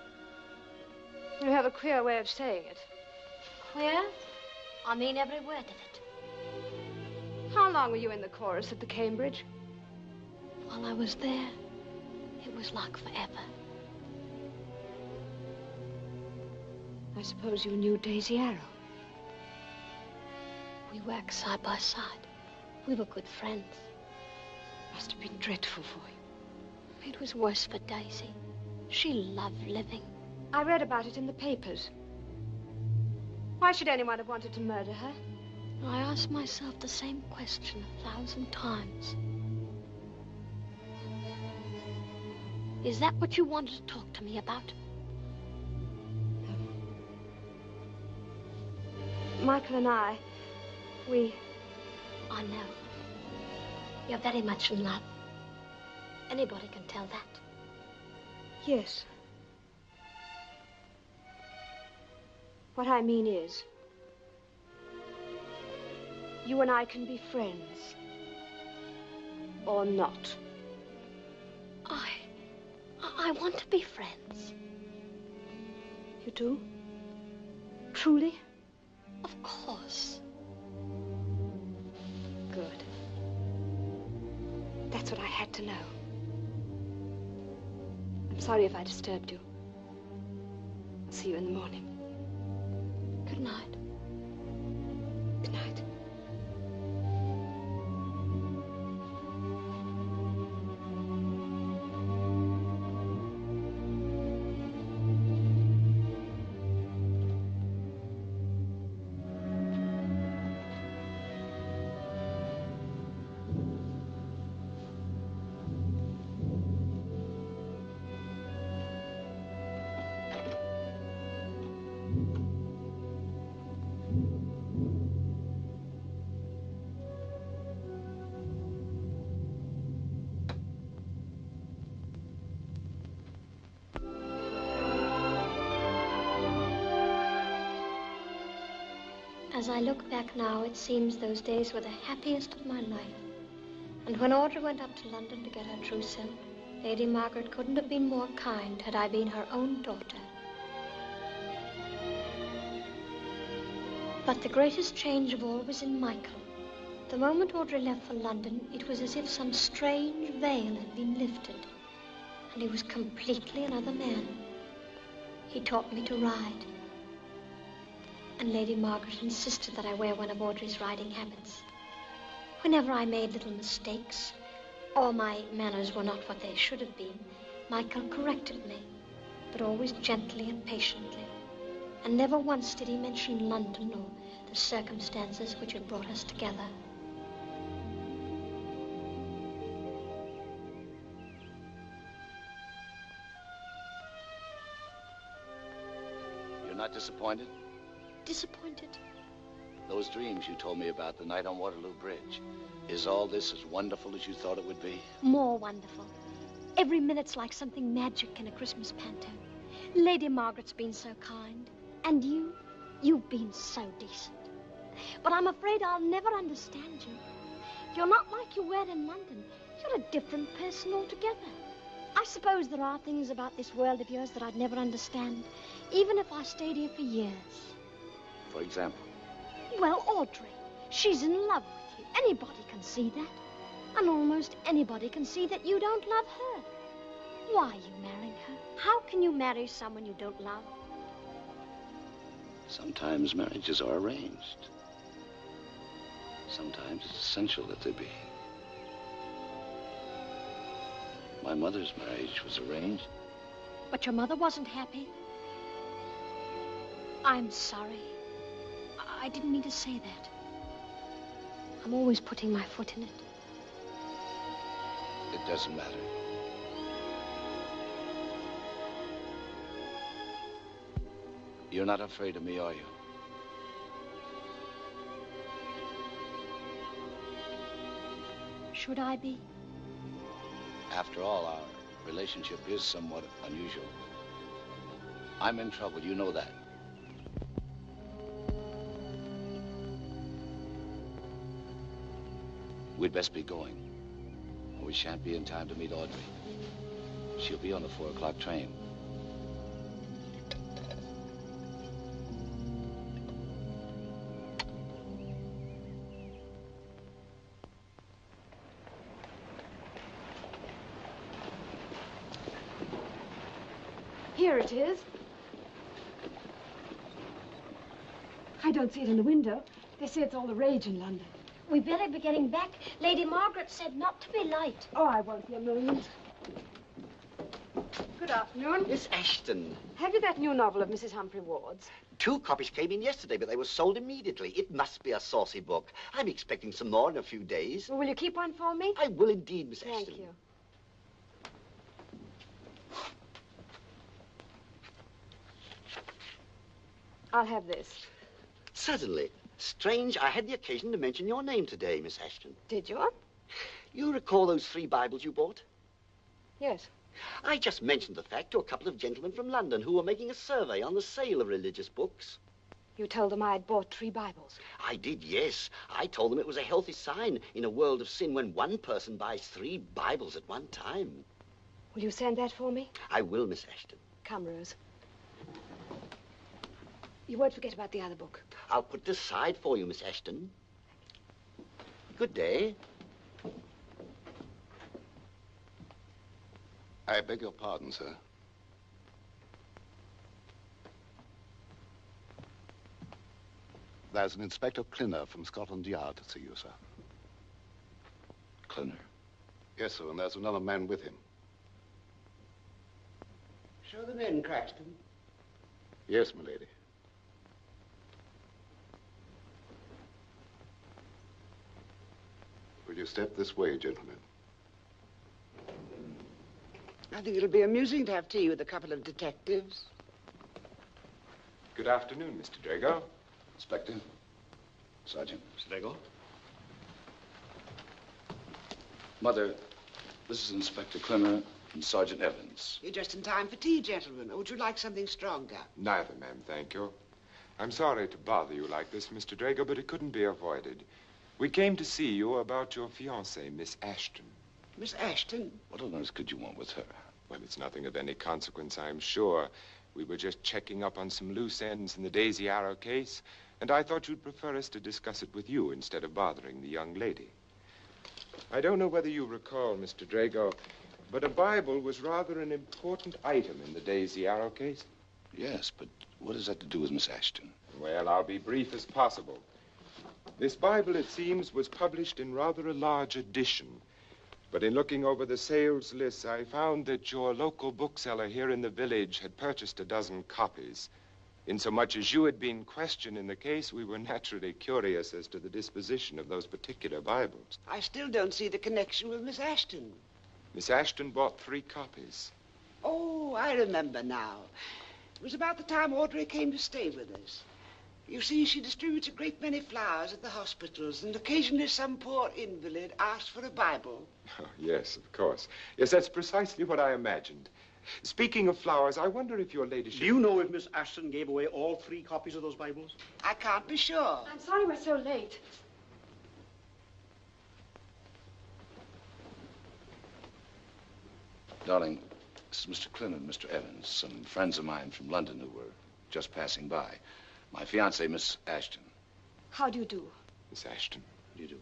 Speaker 9: You have a queer way of saying it.
Speaker 1: Queer? I mean every word of it.
Speaker 9: How long were you in the chorus at the Cambridge?
Speaker 1: While I was there, it was like forever.
Speaker 9: I suppose you knew Daisy Arrow.
Speaker 1: We worked side by side. We were good friends.
Speaker 9: Must have been dreadful for you.
Speaker 1: It was worse for Daisy. She loved living.
Speaker 9: I read about it in the papers. Why should anyone have wanted to murder her?
Speaker 1: I ask myself the same question 1,000 times. Is that what you wanted to talk to me about?
Speaker 9: Michael and I
Speaker 1: know. You're very much in love. Anybody can tell that.
Speaker 9: Yes. What I mean is, you and I can be friends. Or not.
Speaker 1: I want to be friends.
Speaker 9: You do? Truly?
Speaker 1: Of course.
Speaker 9: Good. That's what I had to know. I'm sorry if I disturbed you. I'll see you in the morning.
Speaker 1: Good night.
Speaker 9: Good night.
Speaker 1: As I look back now, it seems those days were the happiest of my life. And when Audrey went up to London to get her trousseau, Lady Margaret couldn't have been more kind had I been her own daughter. But the greatest change of all was in Michael. The moment Audrey left for London, it was as if some strange veil had been lifted, and he was completely another man. He taught me to ride. And Lady Margaret insisted that I wear one of Audrey's riding habits. Whenever I made little mistakes, or my manners were not what they should have been, Michael corrected me, but always gently and patiently. And never once did he mention London or the circumstances which had brought us together.
Speaker 8: You're not disappointed?
Speaker 1: Disappointed?
Speaker 8: Those dreams you told me about the night on Waterloo Bridge, is all this as wonderful as you thought it would be?
Speaker 1: More wonderful. Every minute's like something magic in a Christmas panto. Lady Margaret's been so kind. And you've been so decent. But I'm afraid I'll never understand you. You're not like you were in London. You're a different person altogether. I suppose there are things about this world of yours that I'd never understand, even if I stayed here for years.
Speaker 8: For example?
Speaker 1: Well, Audrey, she's in love with you. Anybody can see that. And almost anybody can see that you don't love her. Why are you marrying her? How can you marry someone you don't love?
Speaker 8: Sometimes marriages are arranged. Sometimes it's essential that they be. My mother's marriage was arranged.
Speaker 1: But your mother wasn't happy. I'm sorry. I didn't mean to say that. I'm always putting my foot in it.
Speaker 8: It doesn't matter. You're not afraid of me, are you?
Speaker 1: Should I be?
Speaker 8: After all, our relationship is somewhat unusual. I'm in trouble, you know that. We'd best be going. Or we shan't be in time to meet Audrey. She'll be on the 4 o'clock train.
Speaker 9: Here it is. I don't see it in the window. They say it's all the rage in London.
Speaker 1: We better be getting back. Lady Margaret said not to be late.
Speaker 9: Oh, I won't be a moment. Good afternoon.
Speaker 3: Miss Ashton.
Speaker 9: Have you that new novel of Mrs. Humphrey Ward's?
Speaker 3: 2 copies came in yesterday, but they were sold immediately. It must be a saucy book. I'm expecting some more in a few days.
Speaker 9: Well, will you keep one for me?
Speaker 3: I will indeed, Miss Ashton.
Speaker 9: Thank you. I'll have this.
Speaker 3: Certainly. Strange, I had the occasion to mention your name today, Miss Ashton.
Speaker 9: Did you?
Speaker 3: You recall those 3 Bibles you bought?
Speaker 9: Yes.
Speaker 3: I just mentioned the fact to a couple of gentlemen from London who were making a survey on the sale of religious books.
Speaker 9: You told them I had bought 3 Bibles.
Speaker 3: I did, yes. I told them it was a healthy sign in a world of sin when one person buys 3 Bibles at one time.
Speaker 9: Will you send that for me?
Speaker 3: I will, Miss Ashton.
Speaker 9: Come, Rose. You won't forget about the other book.
Speaker 3: I'll put it aside for you, Miss Ashton. Good day.
Speaker 8: I beg your pardon, sir.
Speaker 5: There's an Inspector Clinner from Scotland Yard to see you, sir.
Speaker 8: Clinner?
Speaker 5: Yes, sir, and there's another man with him.
Speaker 7: Show them in, Craxton.
Speaker 5: Yes, milady. Will you step this way, gentlemen?
Speaker 7: I think it'll be amusing to have tea with a couple of detectives.
Speaker 6: Good afternoon, Mr. Drego.
Speaker 8: Inspector? Sergeant?
Speaker 3: Mr. Drego?
Speaker 8: Mother, this is Inspector Clinner and Sergeant Evans.
Speaker 7: You're just in time for tea, gentlemen. Or would you like something stronger?
Speaker 6: Neither, ma'am, thank you. I'm sorry to bother you like this, Mr. Drego, but it couldn't be avoided. We came to see you about your fiancée, Miss Ashton.
Speaker 7: Miss Ashton?
Speaker 8: What on earth could you want with her?
Speaker 6: Well, it's nothing of any consequence, I'm sure. We were just checking up on some loose ends in the Daisy Arrow case, and I thought you'd prefer us to discuss it with you instead of bothering the young lady. I don't know whether you recall, Mr. Drego, but a Bible was rather an important item in the Daisy Arrow case.
Speaker 8: Yes, but what does that to do with Miss Ashton?
Speaker 6: Well, I'll be brief as possible. This Bible, it seems, was published in rather a large edition. But in looking over the sales lists, I found that your local bookseller here in the village had purchased a dozen copies. Insomuch as you had been questioned in the case, we were naturally curious as to the disposition of those particular Bibles.
Speaker 7: I still don't see the connection with Miss Ashton.
Speaker 6: Miss Ashton bought 3 copies.
Speaker 7: Oh, I remember now. It was about the time Audrey came to stay with us. You see, she distributes a great many flowers at the hospitals, and occasionally some poor invalid asks for a Bible.
Speaker 6: Oh, yes, of course. Yes, that's precisely what I imagined. Speaking of flowers, I wonder if your ladyship...
Speaker 4: Do you know if Miss Ashton gave away all 3 copies of those Bibles?
Speaker 7: I can't be sure.
Speaker 9: I'm sorry we're so late.
Speaker 8: Darling, this is Mr. Clinner and Mr. Evans, some friends of mine from London who were just passing by. My fiancée, Miss Ashton.
Speaker 9: How do you do?
Speaker 6: Miss Ashton.
Speaker 8: How do you do?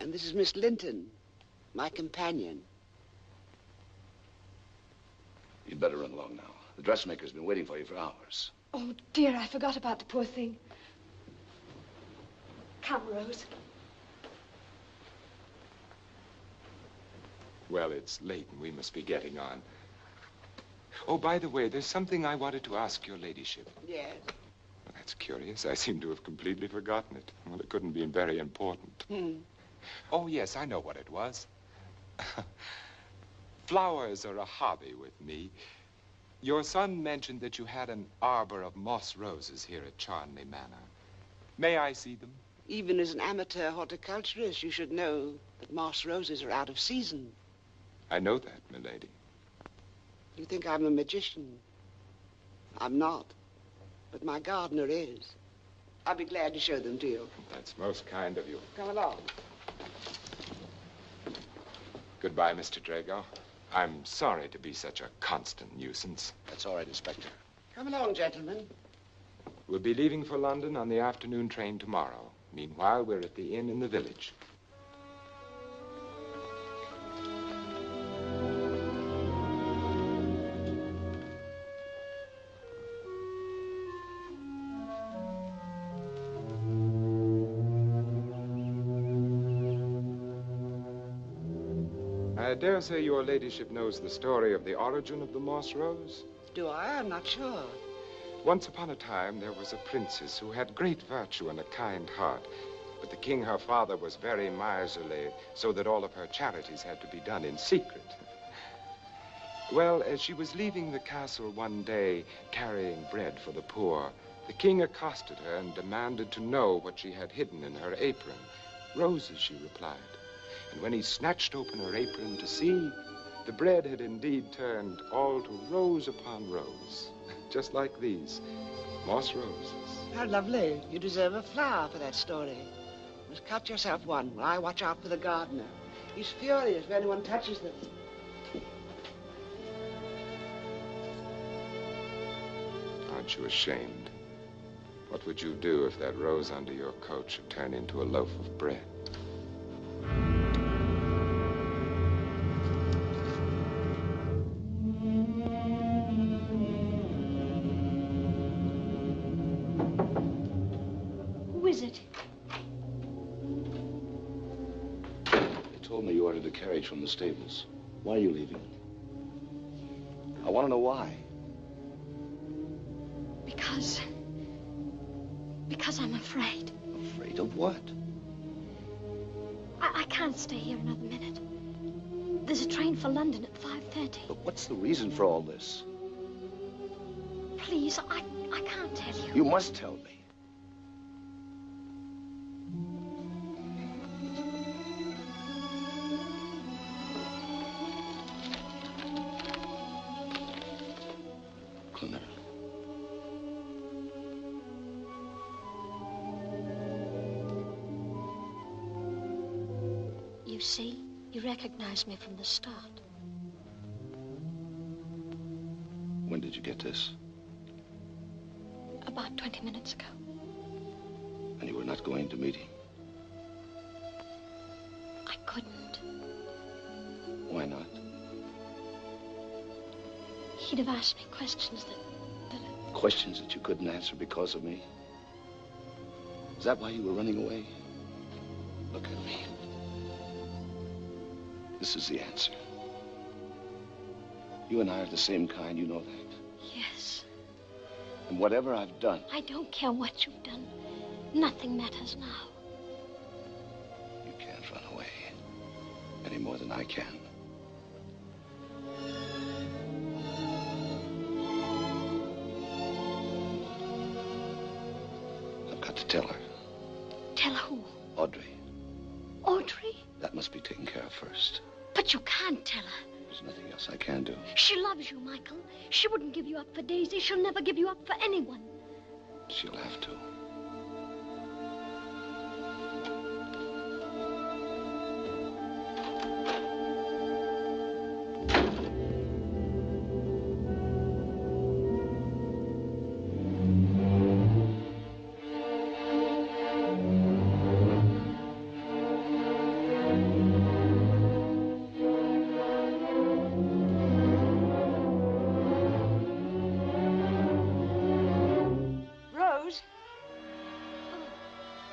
Speaker 7: And this is Miss Lynton, my companion.
Speaker 8: You'd better run along now. The dressmaker's been waiting for you for hours.
Speaker 9: Oh, dear, I forgot about the poor thing. Come, Rose.
Speaker 6: Well, it's late and we must be getting on. Oh, by the way, there's something I wanted to ask your ladyship.
Speaker 7: Yes?
Speaker 6: Well, that's curious. I seem to have completely forgotten it. Well, it couldn't be very important. Oh, yes, I know what it was. Flowers are a hobby with me. Your son mentioned that you had an arbor of moss roses here at Charnley Manor. May I see them?
Speaker 7: Even as an amateur horticulturist, you should know that moss roses are out of season.
Speaker 6: I know that, milady.
Speaker 7: You think I'm a magician. I'm not. But my gardener is. I'll be glad to show them to you.
Speaker 6: That's most kind of you.
Speaker 7: Come along.
Speaker 6: Goodbye, Mr. Drego. I'm sorry to be such a constant nuisance.
Speaker 8: That's all right, Inspector.
Speaker 7: Come along, gentlemen.
Speaker 6: We'll be leaving for London on the afternoon train tomorrow. Meanwhile, we're at the inn in the village. I dare say your ladyship knows the story of the origin of the moss rose.
Speaker 7: Do I? I'm not sure.
Speaker 6: Once upon a time, there was a princess who had great virtue and a kind heart. But the king, her father, was very miserly, so that all of her charities had to be done in secret. Well, as she was leaving the castle one day, carrying bread for the poor, the king accosted her and demanded to know what she had hidden in her apron. Roses, she replied. And when he snatched open her apron to see, the bread had indeed turned all to rose upon rose, just like these, moss roses.
Speaker 7: How lovely. You deserve a flower for that story. You must cut yourself one while I watch out for the gardener. He's furious if anyone touches them.
Speaker 6: Aren't you ashamed? What would you do if that rose under your coat should turn into a loaf of bread?
Speaker 1: Who is it?
Speaker 8: They told me you ordered a carriage from the stables. Why are you leaving? I want to know why.
Speaker 1: Because I'm afraid.
Speaker 8: Afraid of what?
Speaker 1: I can't stay here another minute. There's a train for London at 5:30.
Speaker 8: But what's the reason for all this?
Speaker 1: Please, I can't tell you.
Speaker 8: You must tell me.
Speaker 1: You see, you recognized me from the start.
Speaker 8: When did you get this?
Speaker 1: About 20 minutes ago.
Speaker 8: And you were not going to meet him?
Speaker 1: I couldn't.
Speaker 8: Why not?
Speaker 1: He'd have asked me questions that...
Speaker 8: Questions that you couldn't answer because of me? Is that why you were running away? Look at me. This is the answer. You and I are the same kind, you know that.
Speaker 1: Yes.
Speaker 8: And whatever I've done...
Speaker 1: I don't care what you've done. Nothing matters now.
Speaker 8: You can't run away any more than I can. I've got to tell her.
Speaker 1: Tell who?
Speaker 8: Audrey.
Speaker 1: Audrey?
Speaker 8: That must be taken care of first.
Speaker 1: But you can't tell her.
Speaker 8: There's nothing else I can do.
Speaker 1: She loves you, Michael. She wouldn't give you up for Daisy. She'll never give you up for anyone.
Speaker 8: She'll have to.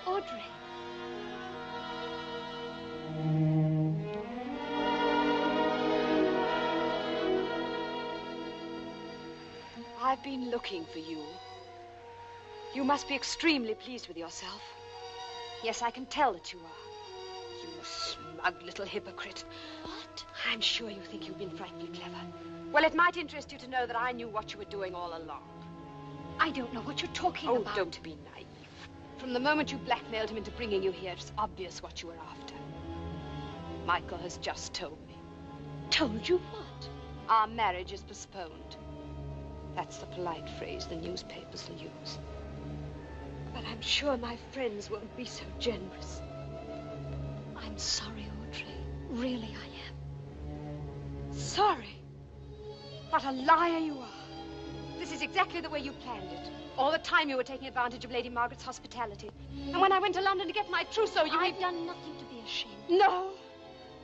Speaker 1: Audrey.
Speaker 9: I've been looking for you. You must be extremely pleased with yourself. Yes, I can tell that you are. You smug little hypocrite. What? I'm sure you think you've been frightfully clever. Well, it might interest you to know that I knew what you were doing all along.
Speaker 1: I don't know what you're talking about.
Speaker 9: Oh, don't be naive. From the moment you blackmailed him into bringing you here, it's obvious what you were after. Michael has just told me.
Speaker 1: Told you what?
Speaker 9: Our marriage is postponed. That's the polite phrase the newspapers will use. But I'm sure my friends won't be so generous.
Speaker 1: I'm sorry, Audrey. Really, I am.
Speaker 9: Sorry? What a liar you are. This is exactly the way you planned it. All the time you were taking advantage of Lady Margaret's hospitality. And when I went to London to get my trousseau,
Speaker 1: I've done nothing to be ashamed.
Speaker 9: No.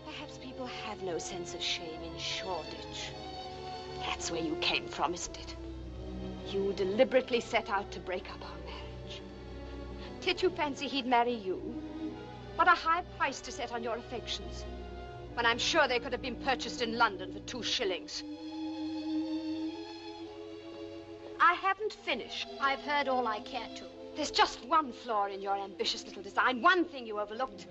Speaker 9: Perhaps people have no sense of shame in Shoreditch. That's where you came from, isn't it? You deliberately set out to break up our marriage. Did you fancy he'd marry you? What a high price to set on your affections. when I'm sure they could have been purchased in London for 2 shillings. I haven't finished.
Speaker 1: I've heard all I care to.
Speaker 9: There's just one flaw in your ambitious little design, one thing you overlooked.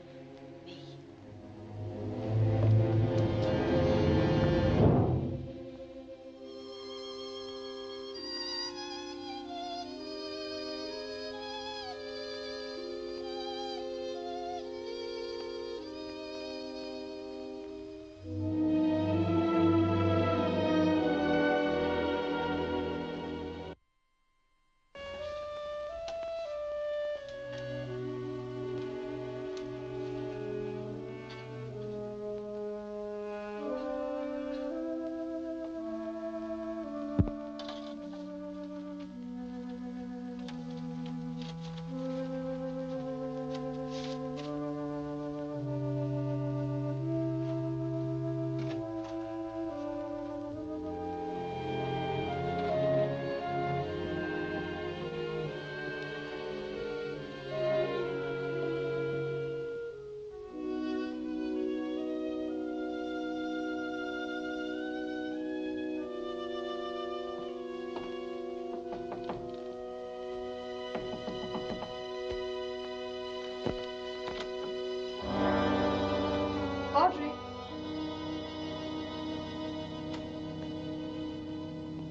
Speaker 1: Audrey.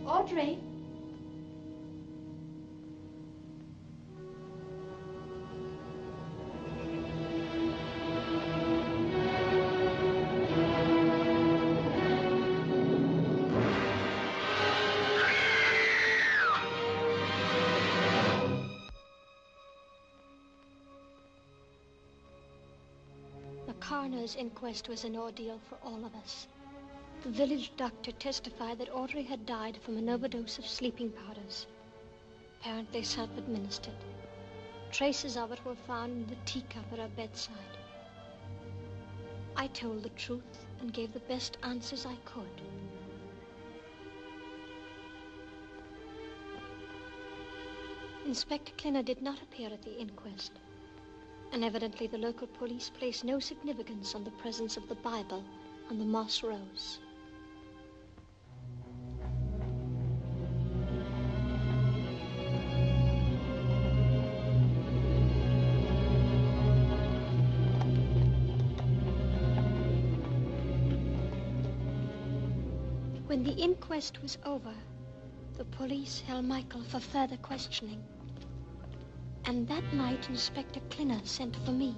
Speaker 1: Audrey. The coroner's inquest was an ordeal for all of us. The village doctor testified that Audrey had died from an overdose of sleeping powders, apparently self-administered. Traces of it were found in the teacup at her bedside. I told the truth and gave the best answers I could. Inspector Clinner did not appear at the inquest, and evidently the local police placed no significance on the presence of the Bible on the moss rose. When the inquest was over, the police held Michael for further questioning. And that night, Inspector Clinner sent for me.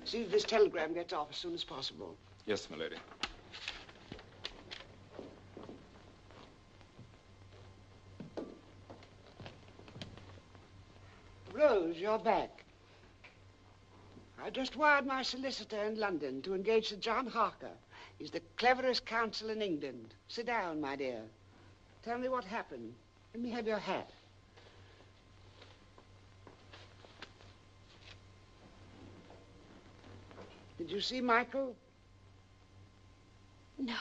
Speaker 7: See if this telegram gets off as soon as possible.
Speaker 6: Yes, my lady.
Speaker 7: Rose, you're back. I just wired my solicitor in London to engage Sir John Harker. He's the cleverest counsel in England. Sit down, my dear. Tell me what happened. Let me have your hat. Did you see Michael?
Speaker 1: No.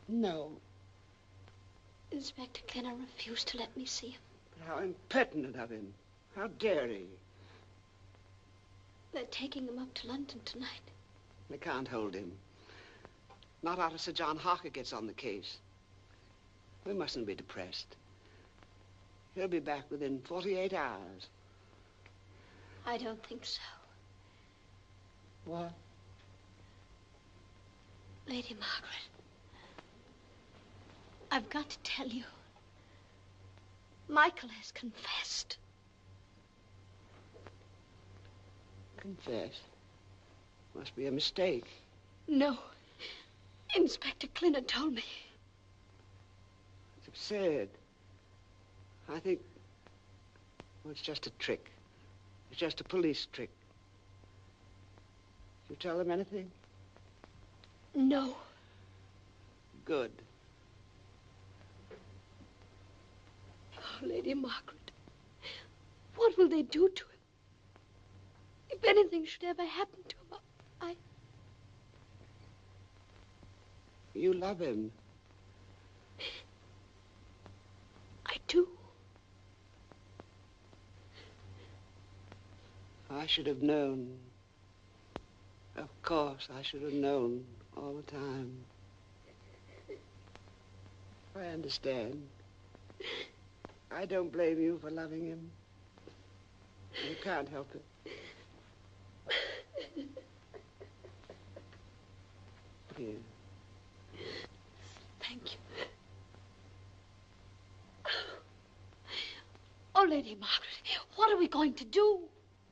Speaker 7: No.
Speaker 1: Inspector Clinner refused to let me see him.
Speaker 7: But how impertinent of him. How dare he?
Speaker 1: They're taking him up to London tonight.
Speaker 7: They can't hold him. Not after Sir John Harker gets on the case. We mustn't be depressed. He'll be back within 48 hours.
Speaker 1: I don't think so.
Speaker 7: What?
Speaker 1: Lady Margaret, I've got to tell you, Michael has confessed.
Speaker 7: Confess? Must be a mistake.
Speaker 1: No. Inspector Clinner told me.
Speaker 7: It's absurd. I think... well, it's just a trick. It's just a police trick. Did you tell them anything?
Speaker 1: No.
Speaker 7: Good.
Speaker 1: Oh, Lady Margaret, what will they do to him? If anything should ever happen to him,
Speaker 7: You love him.
Speaker 1: I do.
Speaker 7: I should have known. Of course, I should have known all the time. I understand. I don't blame you for loving him. You can't help it. Here.
Speaker 1: Thank you. Oh, Lady Margaret, what are we going to do?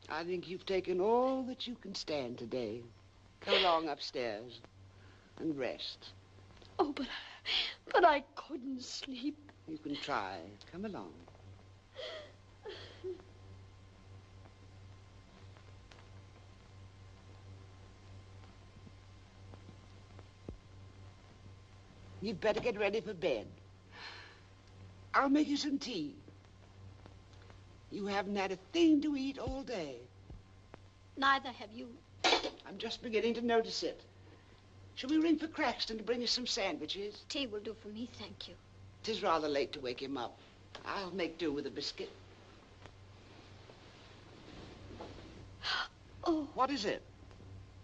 Speaker 7: I think you've taken all that you can stand today. Come along upstairs and rest.
Speaker 1: Oh, but I couldn't sleep.
Speaker 7: You can try. Come along. You'd better get ready for bed. I'll make you some tea. You haven't had a thing to eat all day.
Speaker 1: Neither have you.
Speaker 7: I'm just beginning to notice it. Shall we ring for Craxton to bring us some sandwiches?
Speaker 1: Tea will do for me, thank you.
Speaker 7: 'Tis rather late to wake him up. I'll make do with a biscuit.
Speaker 1: Oh.
Speaker 7: What is it?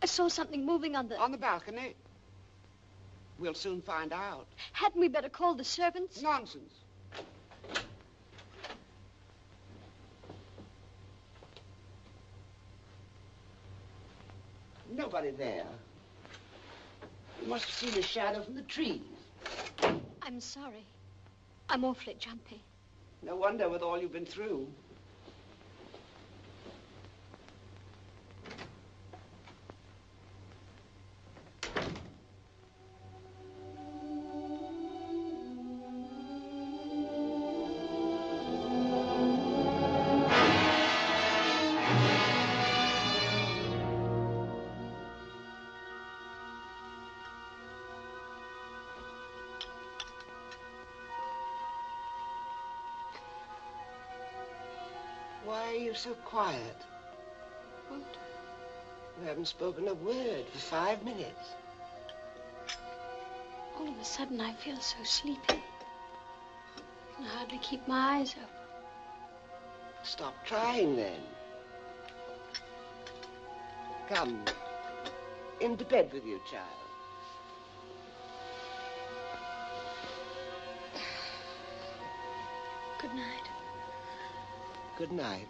Speaker 1: I saw something moving on the...
Speaker 7: On the balcony? We'll soon find out.
Speaker 1: Hadn't we better call the servants?
Speaker 7: Nonsense. Nobody there. You must have seen a shadow from the trees.
Speaker 1: I'm sorry. I'm awfully jumpy.
Speaker 7: No wonder with all you've been through. Why are you so quiet?
Speaker 1: What?
Speaker 7: You haven't spoken a word for 5 minutes.
Speaker 1: All of a sudden, I feel so sleepy. I can hardly keep my eyes open.
Speaker 7: Stop trying, then. Come. Into bed with you, child.
Speaker 1: Good night.
Speaker 7: Good night.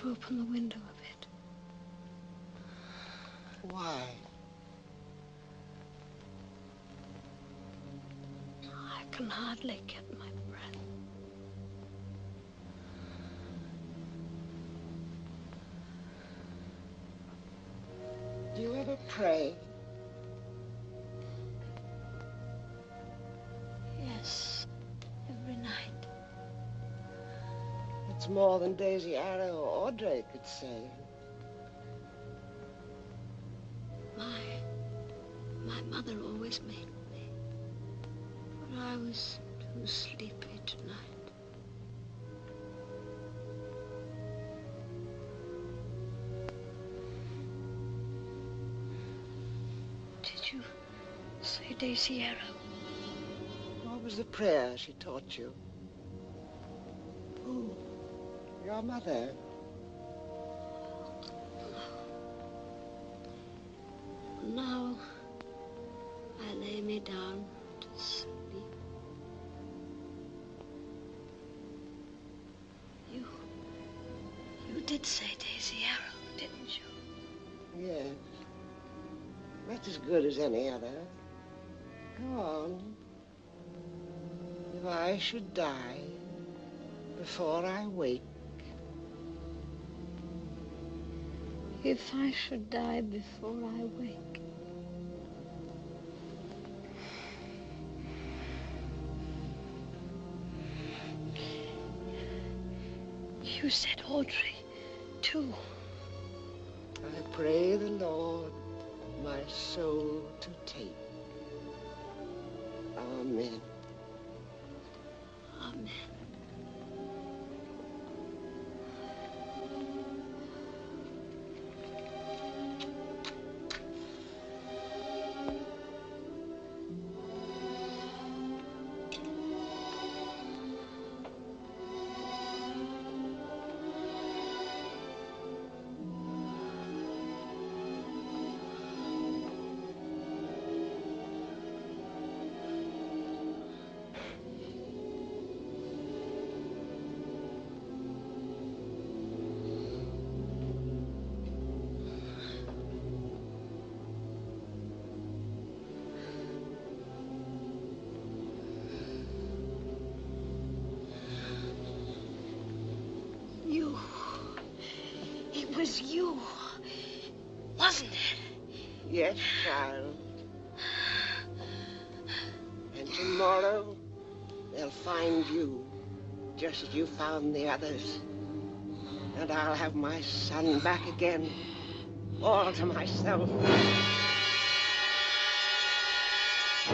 Speaker 1: To open the window a bit.
Speaker 7: Why?
Speaker 1: I can hardly get my breath.
Speaker 7: Do you ever pray?
Speaker 1: Yes, every night.
Speaker 7: It's more than Daisy Arrow or Audrey could say.
Speaker 1: My mother always made me. But I was too sleepy tonight. Did you say Daisy Arrow?
Speaker 7: What was the prayer she taught you? Who? Your mother?
Speaker 1: Now I lay me down to sleep. You did say Daisy Arrow, didn't you?
Speaker 7: Yes. That's as good as any other. Go on. If I should die before I wake.
Speaker 1: If I should die before I wake. You said Audrey, too.
Speaker 7: I pray the Lord my soul to take. Amen.
Speaker 1: Amen. It was you, wasn't it?
Speaker 7: Yes, child. And tomorrow, they'll find you, just as you found the others. And I'll have my son back again, all to myself.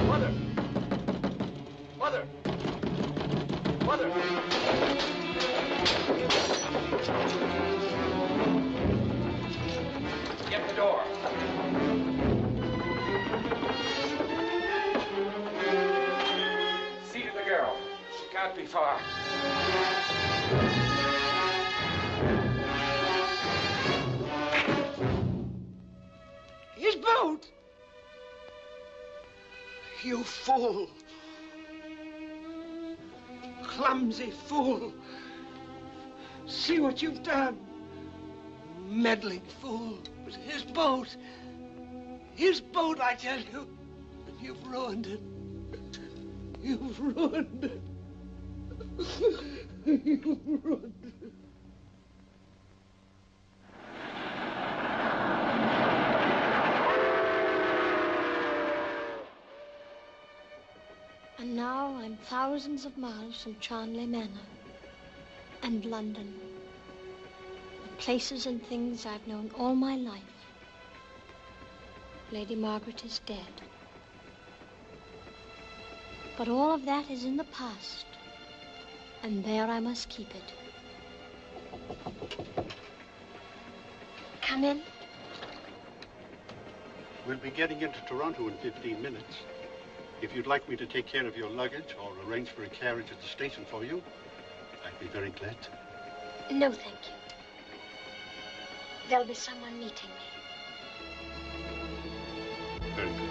Speaker 3: Mother! Mother! Mother!
Speaker 6: Get the door. See to the girl. She can't be far.
Speaker 7: His boat! You fool! Clumsy fool! See what you've done! Meddling fool! It was his boat! His boat, I tell you! And you've ruined it! You've ruined it! You've ruined it!
Speaker 1: And now I'm thousands of miles from Charnley Manor and London. The places and things I've known all my life. Lady Margaret is dead. But all of that is in the past. And there I must keep it. Come in.
Speaker 14: We'll be getting into Toronto in 15 minutes. If you'd like me to take care of your luggage or arrange for a carriage at the station for you, I'd be very glad to.
Speaker 1: No, thank you. There'll be someone meeting me.
Speaker 14: Very good.